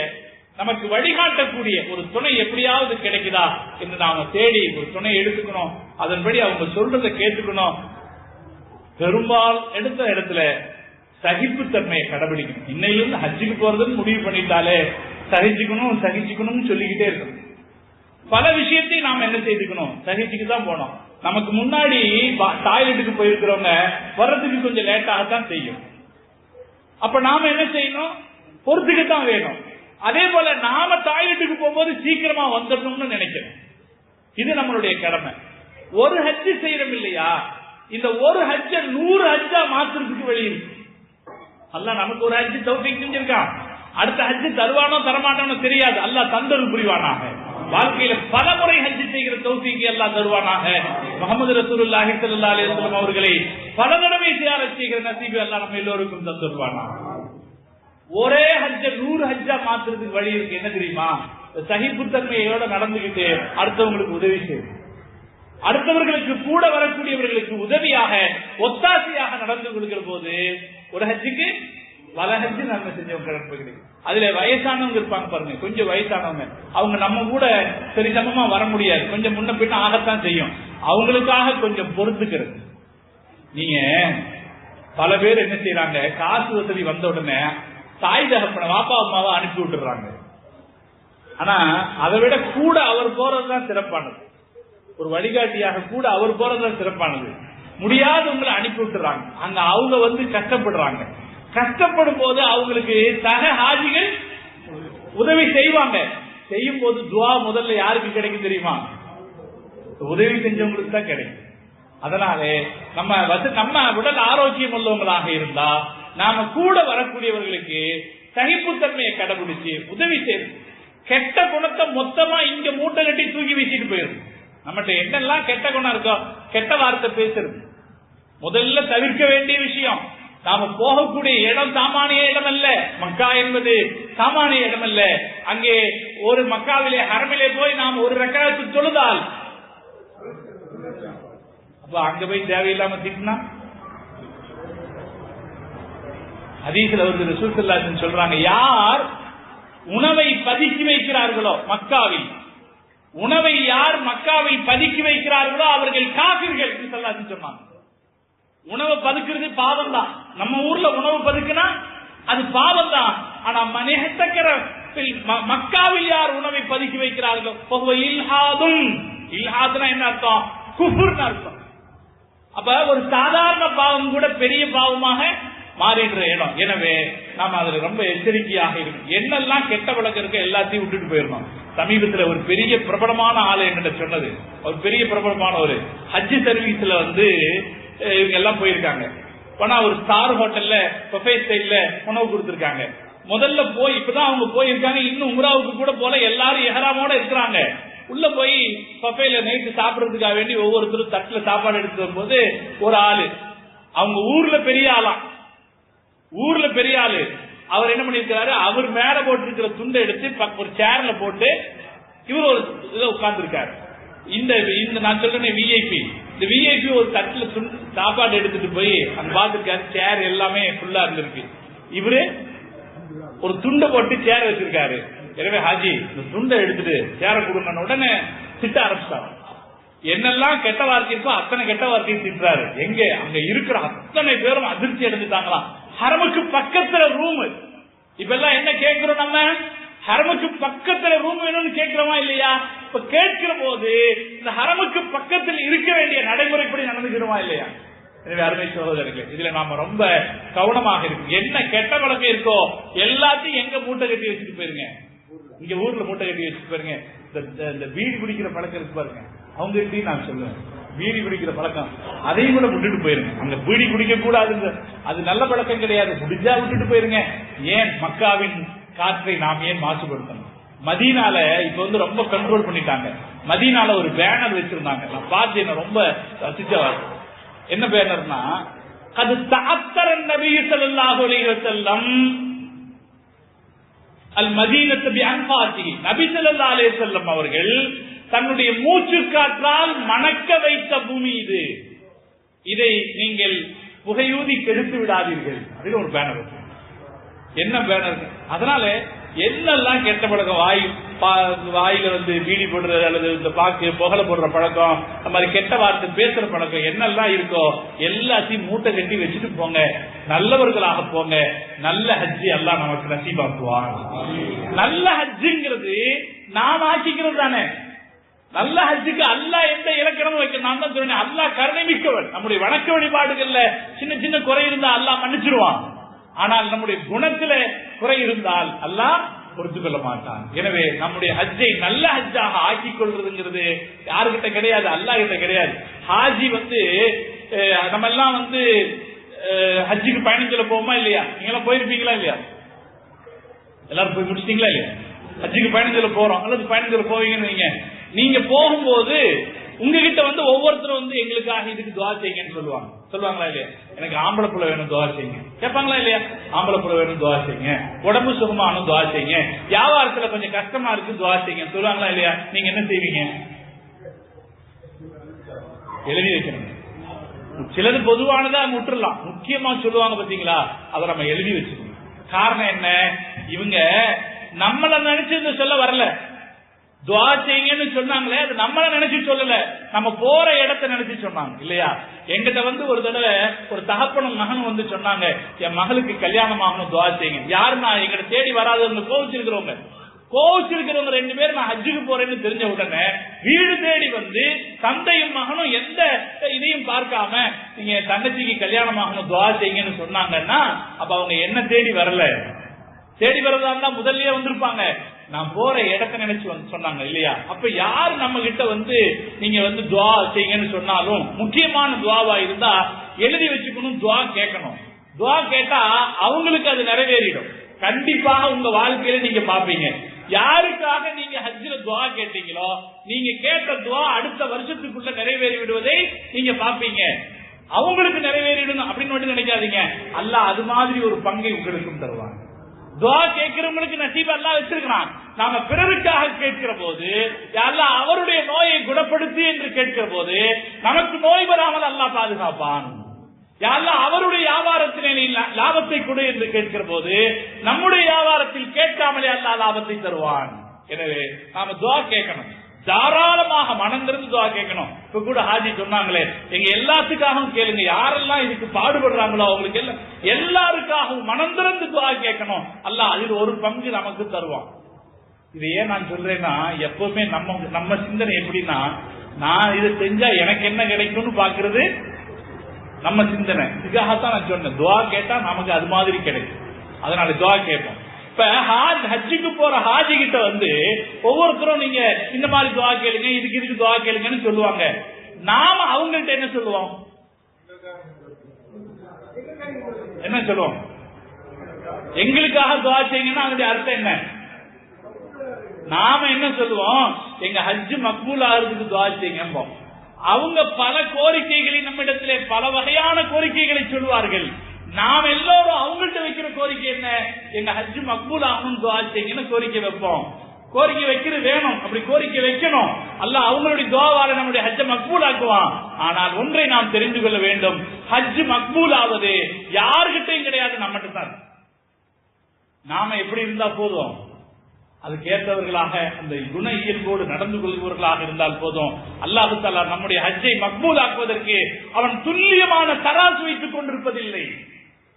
நமக்கு வழிகாட்டக்கூடிய ஒரு துணை எப்படியாவது கிடைக்குதா என்று நாம தேடி ஒரு துணை எடுத்துக்கணும். அதன்படி அவங்க சொல்றதை கேட்டுக்கணும். பெரும்பாலும் எடுத்த இடத்துல சகிப்புத்தன்மையை கடைபிடிக்கணும். இன்னையிலிருந்து ஹஜ்ஜுக்கு போறதுன்னு முடிவு பண்ணிட்டாலே சகிச்சுக்கணும் சொல்லிக்கிட்டே இருக்கணும். பல விஷயத்தையும் நாம என்ன செய்துக்கணும், சகிச்சுக்கு தான் போனோம். நமக்கு முன்னாடி டாய்லெட்டுக்கு போயிருக்கிறவங்க வர்றதுக்கு கொஞ்சம் லேட்டாகத்தான் செய்யும். அப்ப நாம என்ன செய்யணும், பொறுத்துக்குத்தான் வேணும். அதே போல நாம டாய்லெட்டுக்கு போகும்போது சீக்கிரமா வந்துடணும்னு நினைக்கணும். இது நம்மளுடைய கடமை. ஒரு ஹஜ்ஜு செய்யறோம் இல்லையா, இந்த ஒரு ஹஜ்ஜ 100 ஹஜ்ஜா மாத்துறதுக்கு வழி இருக்கு. அல்லாஹ் நமக்கு ஒரு ஹஜ்ஜு தௌஃபீக் செஞ்சிருக்கான். அடுத்த ஹஜ்ஜு தருவானோ தரமாட்டானோ தெரியாது. அல்லாஹ் தந்தருள் புரிவானாக. வாழ்க்கையில பல முறை ஹஜ்ஜு செய்கிற தௌஃபீக் அல்லாஹ் தருவானாக. முஹம்மது ரசூலுல்லாஹி ஸல்லல்லாஹு அலைஹி வஸல்லம் அவர்களை பல தடவை ஜியாரத் செய்கிற நசீபை அல்லாஹ் நம்ம எல்லோருக்கும் தந்துருவானாக. ஒரே ஹஜ்ஜ 100 ஹஜ்ஜா மாத்துறதுக்கு வழி இருக்கு. என்ன தெரியுமா, சகிப்புத்தன்மையோட நடந்துகிட்டு அடுத்தவங்களுக்கு உதவி செய்யும். அடுத்தவர்களுக்கு கூட வரக்கூடியவர்களுக்கு உதவியாக ஒத்தாசையாக நடந்து கொள்கிற போது ஒரு ஹஜ்ஜுக்கு பல ஹஜ்ஜு நன்மை செஞ்சவங்க கிடைக்கும். அதுல வயசானவங்க இருப்பாங்க பாருங்க, கொஞ்சம் வயசானவங்க, அவங்க நம்ம கூட சரிசமமா வர முடியாது, கொஞ்சம் முன்ன பின்ன ஆகத்தான் செய்யும். அவங்களுக்காக கொஞ்சம் பொறுத்துக்கிறது. நீங்க பல பேர் என்ன செய்யறாங்க, காசு வசதி வந்த உடனே தாய் தகப்பன வாப்பா அம்மாவை அனுப்பி விட்டுறாங்க. ஆனா அதை விட கூட அவர் போறதுதான் சிறப்பானது. ஒரு வழிகாட்டியாக கூட அவர் போறதுதான் சிறப்பானது. முடியாதவங்களை அனுப்பி விட்டுறாங்க. அங்க அவங்க கஷ்டப்படுறாங்க. கஷ்டப்படும் போது அவங்களுக்கு சக ஹாஜிகள் உதவி செய்வாங்க. செய்யும் போது துவா முதல்ல யாருக்கு கிடைக்கும் தெரியுமா? உதவி செஞ்சவங்களுக்கு தான் கிடைக்கும். அதனால நம்ம உடல் ஆரோக்கியம் உள்ளவங்களாக இருந்தா நாம கூட வரக்கூடியவர்களுக்கு சகிப்புத்தன்மையை கடைபிடிச்சு உதவி செய்யும். கெட்ட குணத்தை மொத்தமா இங்க மூட்டை கட்டி தூக்கி வீசிட்டு போயிடும். நம்மகிட்ட என்னெல்லாம் கெட்ட குணம் இருக்கோ, கெட்ட வார்த்தை பேசுறது முதல்ல தவிர்க்க வேண்டிய விஷயம். நாம போகக்கூடிய இடம் சாமானிய இடம் அல்ல. மக்கா என்பது சாமானிய இடம் அல்ல. அங்கே ஒரு மக்காவிலே ஹரமிலே போய் நாம் ஒரு ரக்காத்து தொழுதால் அப்ப அங்க போய் தேவையில்லாம திட்டினா ஹதீஸ்ல ரசூல் ஸல்லல்லாஹு அலைஹி வஸல்லம் சொல்றாங்க, யார் உணவை பதுக்கி வைக்கிறார்களோ மக்காவில், உணவை யார் மக்காவில் பதுக்கி வைக்கிறார்களோ அவர்கள் காஃபிர்கள் என்று ஸல்லல்லாஹு அலைஹி வஸல்லம் சொன்னாங்க. உணவை பதுக்கிறது பாவம் தான். நம்ம ஊர்ல உணவு பதுக்குனா அது பாவம் தான். ஆனா மனிதக்கர மக்காவில் யார் உணவை பதுக்கி வைக்கிறார்களோ இல்ஹாதுனா என்ன அர்த்தம்? குஃப்ர்னு அர்த்தம். அப்ப ஒரு சாதாரண பாவம் கூட பெரிய பாவமாக மாறிடுற இடம். எனவே நாம அதுல ரொம்ப எச்சரிக்கையாக இருக்கும். என்னெல்லாம் கெட்ட வழக்கம் இருக்க எல்லாத்தையும் விட்டுட்டு போயிடணும். சமீபத்தில் ஒரு பெரிய பிரபலமான ஆளு என்கிட்ட சொன்னது, ஒரு பெரிய பிரபலமான ஒரு ஹஜ் சர்வீஸ்ல இவங்க எல்லாம் போயிருக்காங்க. ஆனா ஒரு ஸ்டார் ஹோட்டல்ல பஃபே ஸ்டைல்ல உணவு கொடுத்திருக்காங்க. முதல்ல போய் இப்பதான் அவங்க போயிருக்காங்க. இன்னும் உம்ராவுக்கு கூட போல எல்லாரும் எஹராமோட இருக்கிறாங்க. உள்ள போய் பஃபேல நைட்டு சாப்பிடறதுக்காக வேண்டி ஒவ்வொருத்தரும் தட்டுல சாப்பாடு எடுத்து வரும்போது ஒரு ஆளு, அவங்க ஊர்ல பெரிய ஆளாம், ஊர்ல பெரிய ஆளு, அவர் என்ன பண்ணிருக்காரு, அவர் மேல போட்டு துண்டை எடுத்து ஒரு சேர்ல போட்டு இவர் ஒரு இதை உட்கார்ந்து இருக்காரு. இந்த நான் சொல்றேன் விஐபி, இந்த விஐபி ஒரு தட்டுல சாப்பாடு எடுத்துட்டு போய் அங்க பாத்துருக்காரு. சேர் எல்லாமே ஃபுல்லா இருந்திருக்கு. இவரு ஒரு துண்டை போட்டு சேர் வச்சிருக்காரு. எனவே ஹாஜி இந்த துண்டை எடுத்துட்டு சேர கொடுங்க உடனே திட்ட ஆரம்பிச்சாங்க. என்னெல்லாம் கெட்ட வார்த்தை இருக்கோ அத்தனை கெட்ட வார்த்தையை திட்டுறாரு. எங்க அங்க இருக்கிற அத்தனை பேரும் அதிர்ச்சி அடைஞ்சிட்டாங்களாம். ஹரமுக்கு பக்கத்துல ரூம். இப்ப எல்லாம் என்ன கேட்கிறோம், நம்ம ஹரமுக்கு பக்கத்துல ரூம் வேணும்னு கேட்கிறோமா இல்லையா? இப்ப கேட்கிற போது இந்த ஹரமுக்கு பக்கத்தில் இருக்க வேண்டிய நடைமுறைப்படி நடந்துக்கிறோமா இல்லையா? எனவே அருமை சகோதரர்களே, இதுல நாம ரொம்ப கவனமாக இருக்கு. என்ன கெட்ட பழக்கம் இருக்கோ எல்லாத்தையும் எங்க மூட்டை கட்டி வச்சுட்டு போயிருங்க. இங்க ஊர்ல மூட்டை கட்டி வச்சுட்டு போயிருங்க. இந்த பீடி குடிக்கிற பழக்கம் இருக்கு பாருங்க, அவங்க கிட்டையும் நான் சொல்லுவேன், பீடி குடிக்கிற பழக்கம் அதையும் கூட விட்டுட்டு போயிருங்க. அங்க பீடி குடிக்க கூடாது, அது நல்ல பழக்கம் கிடையாது. முடிஞ்சா விட்டுட்டு போயிருங்க. ஏன் மக்காவின் காற்றை நாம் ஏன் மாசுபடுத்தணும்? மதீனால இப்ப ரொம்ப கண்ட்ரோல் பண்ணிட்டாங்க. மதீனால ஒரு பேனர் வச்சிருந்தாங்க, நான் பார்த்து என்ன ரொம்ப ரசிச்சவாரு. என்ன பேனர்னா, அது தஅத்தர நபி ஸல்லல்லாஹு அலைஹி வஸல்லம் அல் மதீனத்து பி அன்ஃபாஸிஹி, நபி ஸல்லல்லாஹு அலைஹி வஸல்லம் அவர்கள் தன்னுடைய மூச்சு காற்றால் மணக்க வைத்த பூமி இது, இதை நீங்கள் புகையூதி கெடுத்து விடாதீர்கள். அதுல ஒரு பேனர் இருக்கு. என்ன பேனர்? அதனால என்னெல்லாம் கெட்ட பழக்கம், வாயில பீடி போடுறது அல்லது இந்த பாக்கு புகழ போடுற பழக்கம், அந்த மாதிரி கெட்ட வார்த்தை பேசுற பழக்கம் என்னெல்லாம் இருக்கோ எல்லாத்தையும் மூட்டை கட்டி வச்சுட்டு போங்க. நல்லவர்களாக போங்க. நல்ல ஹஜ்ஜி அல்லாஹ் நமக்கு நசீபாக்குவான். நல்ல ஹஜ்ஜுங்கிறது நாம் ஆக்கிக்கிறது தானே. நல்ல ஹஜ்ஜுக்கு அல்லாஹ் எந்த இலக்கணமும் வைக்க, நான் தான் சொன்னேன், அல்லாஹ் கருணை மிக்கவன். நம்முடைய வணக்க வழிபாடுகள்ல சின்ன சின்ன குறை இருந்தா அல்லாஹ் மன்னிச்சிருவான். ஆனால் நம்முடைய குணத்துல குறை இருந்தால் அல்லாஹ் பொறுத்துக் கொள்ள மாட்டான். எனவே நம்முடைய ஹஜ்ஜை நல்ல ஹஜ்ஜாக ஆக்கிக் கொள்றதுங்கிறது யாருகிட்ட கிடையாது, அல்லாஹ் கிட்ட கிடையாது. ஹாஜி நம்ம எல்லாம் ஹஜ்ஜுக்கு பயணத்துல போவோமா இல்லையா? நீங்க எல்லாம் போயிருப்பீங்களா இல்லையா? எல்லாரும் போய் முடிச்சிட்டீங்களா இல்லையா? ஹஜ்ஜுக்கு பயணத்துல போறோம் அல்லது பயணத்துல போவீங்கன்னு வைங்க. நீங்க போகும்போது உங்ககிட்ட ஒவ்வொருத்தரும் எங்களுக்காக இதுக்கு துவா செய்யுங்கன்னு சொல்லுவாங்களா இல்லையா? எனக்கு ஆம்பளை புள்ள வேணும் துவா செய்யுங்க கேட்பாங்களா இல்லையா? ஆம்பளை புள்ள வேணும் துவா செய்யுங்க, உடம்பு சுகமான துவா செய்யுங்க, வியாபாரத்துல கொஞ்சம் கஷ்டமா இருக்கு துவா செய்யுங்க சொல்லுவாங்களா இல்லையா? நீங்க என்ன செய்வீங்க? எழுதி வைக்கணும். சிலது பொதுவானதா விட்டுறலாம், முக்கியமா சொல்லுவாங்க பாத்தீங்களா, அதை நம்ம எழுதி வச்சுக்கணும். காரணம் என்ன? இவங்க நம்மள நினைச்சு சொல்ல வரல, துவா செய்யுங்கன்னு சொன்னாங்களே, அது நம்மள நினைச்சு சொல்லல, நம்ம போற இடத்தை நினைச்சு சொன்னாங்க இல்லையா? எங்கிட்ட ஒரு தடவை ஒரு தகப்பனும் மகனும் சொன்னாங்க, என் மகளுக்கு கல்யாணம் ஆகணும் துவா செய்யுங்க. யாருன்னா எங்கிட்ட தேடி வராதவங்க கோவிச்சிருக்கிறவங்க, கோவிச்சிருக்கிறவங்க 2 பேர் நான் ஹஜ்ஜுக்கு போறேன்னு தெரிஞ்ச உடனே வீடு தேடி வந்து தந்தையும் மகனும் எந்த இதையும் பார்க்காம நீங்க தங்கச்சிக்கு கல்யாணம் ஆகணும் துவா செய்யுங்கன்னு சொன்னாங்கன்னா அப்ப அவங்க என்ன தேடி வரல. தேடி வரதா இருந்தா முதல்லயே வந்திருப்பாங்க. நான் போற இடத்தை நினைச்சு வந்து சொன்னாங்க இல்லையா? அப்ப யாரு நம்ம கிட்ட வந்து நீங்க வந்து துவா செய்யுங்கன்னு சொன்னாலும் முக்கியமான துவாவா இருந்தா எழுதி வச்சுக்கணும். துவா கேட்கணும். துவா கேட்டா அவங்களுக்கு அது நிறைவேறிடும். கண்டிப்பாக உங்க வாழ்க்கையில நீங்க பாப்பீங்க. யாருக்காக நீங்க ஹஜ்ஜில துவா கேட்டீங்களோ நீங்க கேட்ட துவா அடுத்த வருஷத்துக்குள்ள நிறைவேறி விடுவதை நீங்க பாப்பீங்க. அவங்களுக்கு நிறைவேறிடும் அப்படின்னு மட்டும் நினைக்காதீங்க. அல்லாஹ் அது மாதிரி ஒரு பங்கை உங்களுக்கும் தருவாங்க. துவா கேட்கிறவங்களுக்கு நசீப் அல்லாஹ் வச்சிருக்கிறான். நாம பிறருக்காக கேட்கிற போது அல்லாஹ் அவருடைய நோயை குணப்படுத்தி என்று கேட்கிற போது நமக்கு நோய் வராமல் அல்லாஹ் பாதுகாப்பான். யாரெல்லாம் அவருடைய வியாபாரத்திலே லாபத்தை கொடு என்று கேட்கிற போது நம்முடைய வியாபாரத்தில் கேட்காமலே அல்லாஹ் லாபத்தை தருவான். எனவே நாம துவா கேட்கணும். தாராளமாக மனந்திருந்து துவா கேட்கணும். இப்ப கூட ஹாஜி சொன்னாங்களே எங்க எல்லாத்துக்காகவும் கேளுங்க. யாரெல்லாம் இதுக்கு பாடுபடுறாங்களோ அவங்களுக்கு எல்லாருக்காகவும் மனந்திருந்து துவா கேட்கணும். அல்லாஹ் அதில் ஒரு பங்கு நமக்கு தருவான். இது ஏன் நான் சொல்றேன்னா எப்பவுமே நம்ம சிந்தனை எப்படின்னா நான் இதை செஞ்சா எனக்கு என்ன கிடைக்கும்னு பாக்குறது நம்ம சிந்தனை. இதுக்காகத்தான் நான் சொன்னேன் துவா கேட்டா நமக்கு அது மாதிரி கிடைக்கும். அதனால துவா கேட்போம். இப்ப ஹஜ்ஜுக்கு போற ஹாஜி கிட்ட வந்து ஒவ்வொருத்தரும் நீங்க இந்த மாதிரி துவா கேளுங்க இதுக்கு துவா கேளுங்கன்னு சொல்லுவாங்க. நாம அவங்கள்ட்ட என்ன சொல்லுவோம்? என்ன சொல்லுவோம்? எங்களுக்காக துவா செய்யுங்கன்னா அதனுடைய அர்த்தம் என்ன? நாம என்ன சொல்லுவோம்? எங்க ஹஜ்ஜு மக்பூல் ஆகிறதுக்கு துவா செய்யுங்க. அவங்க பல கோரிக்கைகளை நம்மிடத்திலே பல வகையான கோரிக்கைகளை சொல்வார்கள். நாம் எல்லோரும் அவங்கள்ட்ட வைக்கிற கோரிக்கை என்ன? எங்க ஹஜ்ஜு மக்பூல் ஆகணும் துவா செய்யுங்கன்னு கோரிக்கை வைப்போம். கோரிக்கை வைக்கிறது வேணும். அப்படி கோரிக்கை வைக்கணும். அல்லாஹ் அவங்களுடைய துவாவால நம்முடைய ஹஜ்ஜை மக்பூல் ஆக்குவான். ஆனால் ஒன்றை நாம் தெரிந்து கொள்ள வேண்டும். ஹஜ்ஜு மக்பூல் ஆவது யாருகிட்டையும் கிடையாது, நம்மகிட்ட தான். நாம எப்படி இருந்தா போதும், அதுக்கேற்றவர்களாக அந்த குண இயல்போடு நடந்து கொள்பவர்களாக இருந்தால் போதும். அல்லாஹ் தஆலா நம்முடைய ஹஜ்ஜை மக்பூல் ஆக்குவதற்கு அவன் துல்லியமான தராசு வைத்துக் கொண்டிருப்பதில்லை.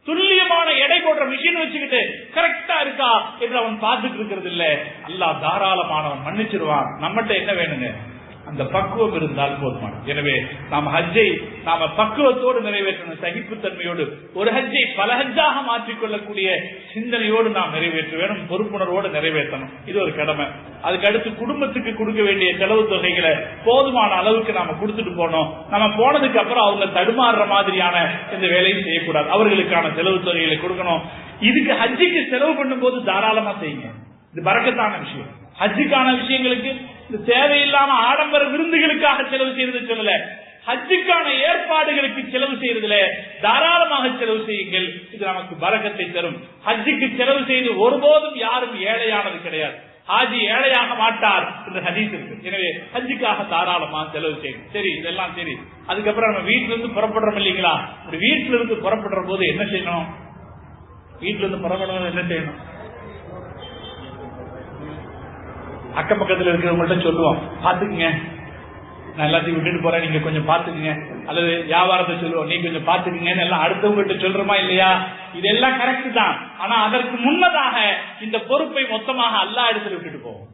துல்லியமான எடை போடுற மிஷின் வச்சுக்கிட்டு கரெக்டா இருக்கா என்று அவன் பார்த்துட்டு இருக்கிறது இல்ல. அல்லாஹ் தாராளமானவன், மன்னிச்சிருவான். நம்மகிட்ட என்ன வேணுங்க? அந்த பக்குவம் இருந்தால் போதுமானது. எனவே நாம் ஹஜ்ஜை நாம பக்குவத்தோடு நிறைவேற்றணும். சகிப்புத்தன்மையோடு ஒரு ஹஜ்ஜை பல ஹஜ்ஜாக மாற்றிக்கொள்ளக்கூடிய சிந்தனையோடு நாம் நிறைவேற்ற வேணும். பொறுப்புணர்வோடு நிறைவேற்றணும். இது ஒரு கடமை. அதுக்கு அடுத்து குடும்பத்துக்கு கொடுக்க வேண்டிய செலவு தொகைகளை போதுமான அளவுக்கு நாம கொடுத்துட்டு போனோம். நம்ம போனதுக்கு அப்புறம் அவங்க தடுமாறுற மாதிரியான இந்த வேலையும் செய்யக்கூடாது. அவர்களுக்கான செலவு தொகைகளை கொடுக்கணும். இதுக்கு ஹஜ்ஜுக்கு செலவு பண்ணும் போது தாராளமா செய்யுங்க. இது பரக்கத்தான விஷயம். ஹஜ்ஜுக்கான விஷயங்களுக்கு தேவையில்லாம ஆடம்பர விருந்துகளுக்காக செலவு செய்யறது சொல்லல. ஹஜ்ஜுக்கான ஏற்பாடுகளுக்கு செலவு செய்யறதுல தாராளமாக செலவு செய்யுங்கள். இது நமக்கு பரக்கத்தை தரும். ஹஜ்ஜுக்கு செலவு செய்து ஒருபோதும் யாரும் ஏழையானது கிடையாது. ஹாஜி ஏழையாக மாட்டார் என்று ஹதீஸ் இருக்கு. எனவே ஹஜ்ஜுக்காக தாராளமாக செலவு செய்யும். சரி, இதெல்லாம் சரி. அதுக்கப்புறம் நம்ம வீட்டுல இருந்து புறப்படுறோம் இல்லைங்களா? வீட்டுல இருந்து புறப்படுற போது என்ன செய்யணும்? வீட்டுல இருந்து புறப்படுறது என்ன செய்யணும்? அக்கம் பக்கத்தில் இருக்கிறவங்கள்ட்ட சொல்லுவோம், பாத்துக்குங்க, நான் எல்லாத்தையும் விட்டுட்டு போறேன், நீங்க கொஞ்சம் பாத்துக்குங்க. அல்லது வியாபாரத்தை சொல்லுவோம், நீங்க கொஞ்சம் பாத்துக்குங்கன்னு எல்லாம் அடுத்தவங்கள்ட்ட சொல்றோமா இல்லையா? இதெல்லாம் கரெக்ட் தான். ஆனா அதற்கு முன்னதாக இந்த பொறுப்பை மொத்தமாக அல்லாஹ் இடத்துல விட்டுட்டு போவோம்.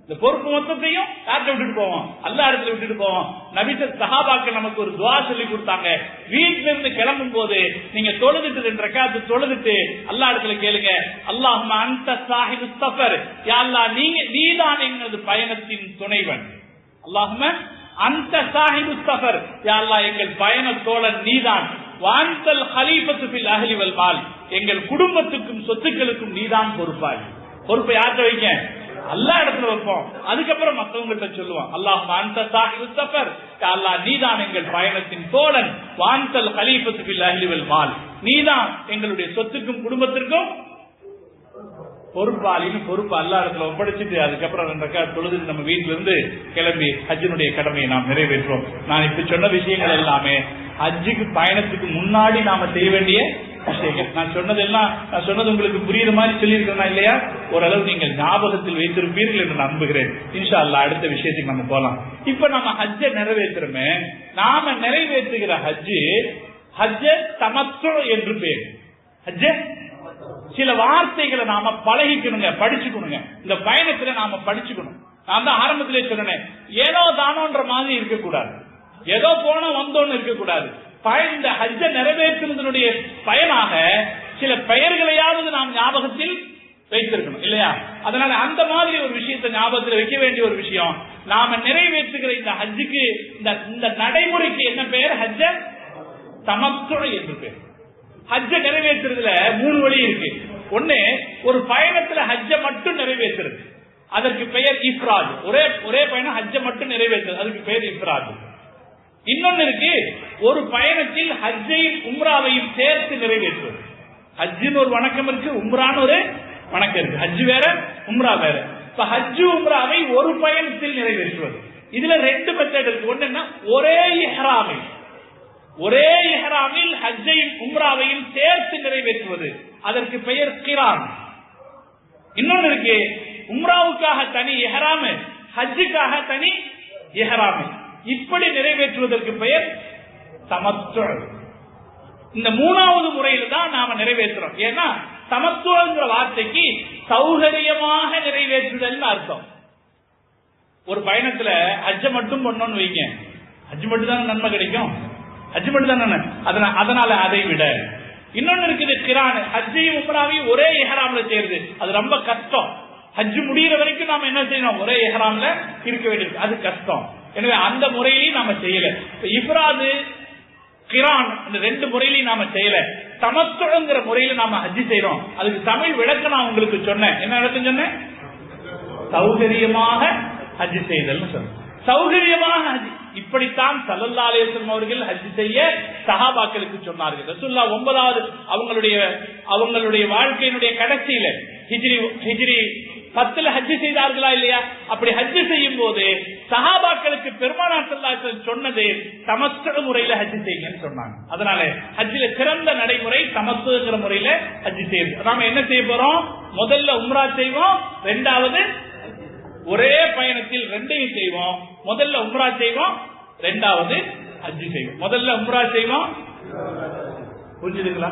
இந்த பொறுப்பு மொத்தத்தையும் யார்கிட்ட விட்டுட்டு போவோம்? அல்லாஹ் இடத்துல விட்டுட்டு போவோம். நபிகள் சஹாபாக்கள் நமக்கு ஒரு துஆ சொல்லி கொடுத்தாங்க. வீட்டுல இருந்து கிளம்பும் போது நீங்க தொழுதுட்டு 2 ரக்காத்து தொழுதுட்டு அல்லாஹ் இடத்துல கேளுங்க, அல்லாஹும்ம அன்த ஸாஹிபுஸ் ஸஃபர், யா அல்லாஹ் நீதான் எங்களது பயணத்தின் துணைவன். அல்லாஹும்ம அன்த ஸாஹிபுஸ் ஸஃபர், யா அல்லாஹ் எங்கள் பயண தோழன் நீதான். வான்தல் கலீஃபத்து ஃபில் அஹ்லி வல் மால், எங்கள் குடும்பத்துக்கும் சொத்துக்களுக்கும் நீதான் பொறுப்பாய். பொறுப்பை யார்கிட்ட வைங்க? அல்லாஹ் இடத்துல வைப்போம். அதுக்கப்புறம் மற்றவங்கள்ட்ட சொல்லுவோம், அல்லாஹும்ம அன்த ஸாஹிபுஸ் ஸஃபர், யா அல்லாஹ் நீதான் எங்கள் பயணத்தின் தோழன். வான்தல் கலீஃபத்து ஃபில் அஹ்லி வல் மால், நீதான் எங்களுடைய சொத்துக்கும் குடும்பத்திற்கும் பொறுப்பாளின்னு பொறுப்பு அல்லாஹ் இடத்துல ஒப்படைச்சிட்டு அதுக்கப்புறம் 2 ரக்காத் தொழுதுட்டு நம்ம வீட்டுல இருந்து கிளம்பி ஹஜ்ஜினுடைய கடமையை நாம் நிறைவேற்றுவோம். நான் இப்ப சொன்ன விஷயங்கள் எல்லாமே ஹஜ்ஜுக்கு பயணத்துக்கு முன்னாடி நாம செய்ய வேண்டிய விஷயங்கள். நான் சொன்னது உங்களுக்கு புரியுற மாதிரி சொல்லியிருக்கிறேன் இல்லையா? ஓரளவு நீங்கள் ஞாபகத்தில் வைத்திருப்பீர்கள் என்று நம்புகிறேன். இன்ஷா அல்லாஹ் அடுத்த விஷயத்துக்கு நம்ம போலாம். இப்ப நம்ம ஹஜ்ஜை நிறைவேற்றுறோமே, நாம நிறைவேற்றுகிற ஹஜ்ஜு தமத்து என்று பேர். ஹஜ்ஜ சில வார்த்தைகளை நாம பழகிக்கணுங்க, படிச்சுக்கணுங்க. இந்த பயணத்துல நாம படிச்சுக்கணும். நான் தான் ஆரம்பத்திலே சொன்னேன், ஏதோ தானோன்ற மாதிரி இருக்கக்கூடாது, ஏதோ போனோம் வந்தோன்னு இருக்கக்கூடாது. இந்த ஹஜ்ஜ நிறைவேற்றுவதனுடைய பயனாக சில பெயர்களையாவது நாம் ஞாபகத்தில் வைத்திருக்கணும் இல்லையா? அதனால அந்த மாதிரி ஒரு விஷயத்தை ஞாபகத்தில் வைக்க வேண்டிய ஒரு விஷயம். நாம நிறைவேற்றுகிற இந்த ஹஜ்ஜுக்கு இந்த நடைமுறைக்கு என்ன பெயர்? ஹஜ்ஜ தமத்து என்று பெயர். ஹஜ்ஜ நிறைவேற்றுறதுல 3 வழி இருக்கு. ஒண்ணு, ஒரு பயணத்துல ஹஜ்ஜ மட்டும் நிறைவேற்றுறது, அதற்கு பெயர் இஃப்ராத். ஒரே பயணம் ஹஜ்ஜ மட்டும் நிறைவேற்றுறது, அதுக்கு பெயர் இஃப்ராத். இன்னொன்னு இருக்கு, ஒரு பயணத்தில் ஹஜ்ஜையும் உம்ராவையும் சேர்த்து நிறைவேற்றுவது. ஹஜ்ஜின்னு ஒரு வணக்கம் இருக்கு, உம்ரான்னு ஒரு வணக்கம் இருக்கு. ஹஜ் வேற, உம்ரா வேற. இப்ப ஹஜ்ஜு உம்ராவை ஒரு பயணத்தில் நிறைவேற்றுவது. இதுல 2 மெத்தட் இருக்கு. ஒண்ணுன்னா ஒரே இஹ்ராமில் ஹஜ்ஜையும் உம்ராவையும் சேர்த்து நிறைவேற்றுவது, அதற்கு பெயர் கிரான். இன்னொன்னு இருக்கு, உம்ராவுக்காக தனி இஹ்ராம், ஹஜ்ஜுக்காக தனி இஹ்ராம், இப்படி நிறைவேற்றுவதற்கு பெயர் தமத்து. இந்த 3வது முறையில தான் நாம நிறைவேற்றுறோம். ஏன்னா தமத்துங்கிற வார்த்தைக்கு சௌகரியமாக நிறைவேற்றுதல் அர்த்தம். ஒரு பயணத்துல ஹஜ்ஜ மட்டும் பண்ணோம்னு வைங்க, ஹஜ் மட்டும் தான் நன்மை கிடைக்கும், ஹஜ் மட்டும் தான். அதனால அதை விட இன்னொன்னு இருக்குது கிரான். ஹஜ்ஜையும் உம்ராவையும் ஒரே இஹ்ராம்ல செய்யறது, அது ரொம்ப கஷ்டம். ஹஜ் முடிகிற வரைக்கும் நாம என்ன செய்யணும்? ஒரே இஹ்ராம்ல இருக்க வேண்டியிருக்கு, அது கஷ்டம். எனவே அந்த முறையிலையும் நாம செய்யல. இஃப்ராது, கிரான், இந்த 2 முறையிலையும் நாம செய்யல. தமத்துங்கிற முறையில நாம ஹஜ் செய்யறோம். அதுக்கு தமிழ் விளக்கம் நான் உங்களுக்கு சொன்னேன். என்ன விளக்கம் சொன்னேன்? சௌகரியமாக ஹஜ் செய்தல் சொன்னேன். சௌகரியமாக ஹஜ், இப்படித்தான் ஸல்லல்லாஹு அலைஹி வஸல்லம் அவர்கள் ஹஜ் செய்ய சஹாபாக்களுக்கு சொன்னார்கள். ரசூலுல்லாஹ் 9வது அவங்களுடைய வாழ்க்கையினுடைய கடைசியில ஹிஜ்ரி 10ல ஹஜ் செய்தார்களா இல்லையா? அப்படி ஹஜ் செய்யும் போது சஹாபாக்களுக்கு பெருமானார் ஸல்லல்லாஹு அலைஹி வஸல்லம் சொன்னது தமத்து முறையில ஹஜ் செய்யுங்கன்னு சொன்னாங்க. அதனால ஹஜ்ல சிறந்த நடைமுறை தமத்துங்கிற முறையில ஹஜ் செய்யுது. நாம என்ன செய்ய போறோம்? முதல்ல உம்ரா செய்வோம், 2வது ஒரே பயணத்தில் 2ஐயும் செய்வோம். முதல்ல உம்ரா செய்வோம், 2வது ஹஜ் செய்வோம். முதல்ல உம்ரா செய்வோம். புரிஞ்சுதுங்களா?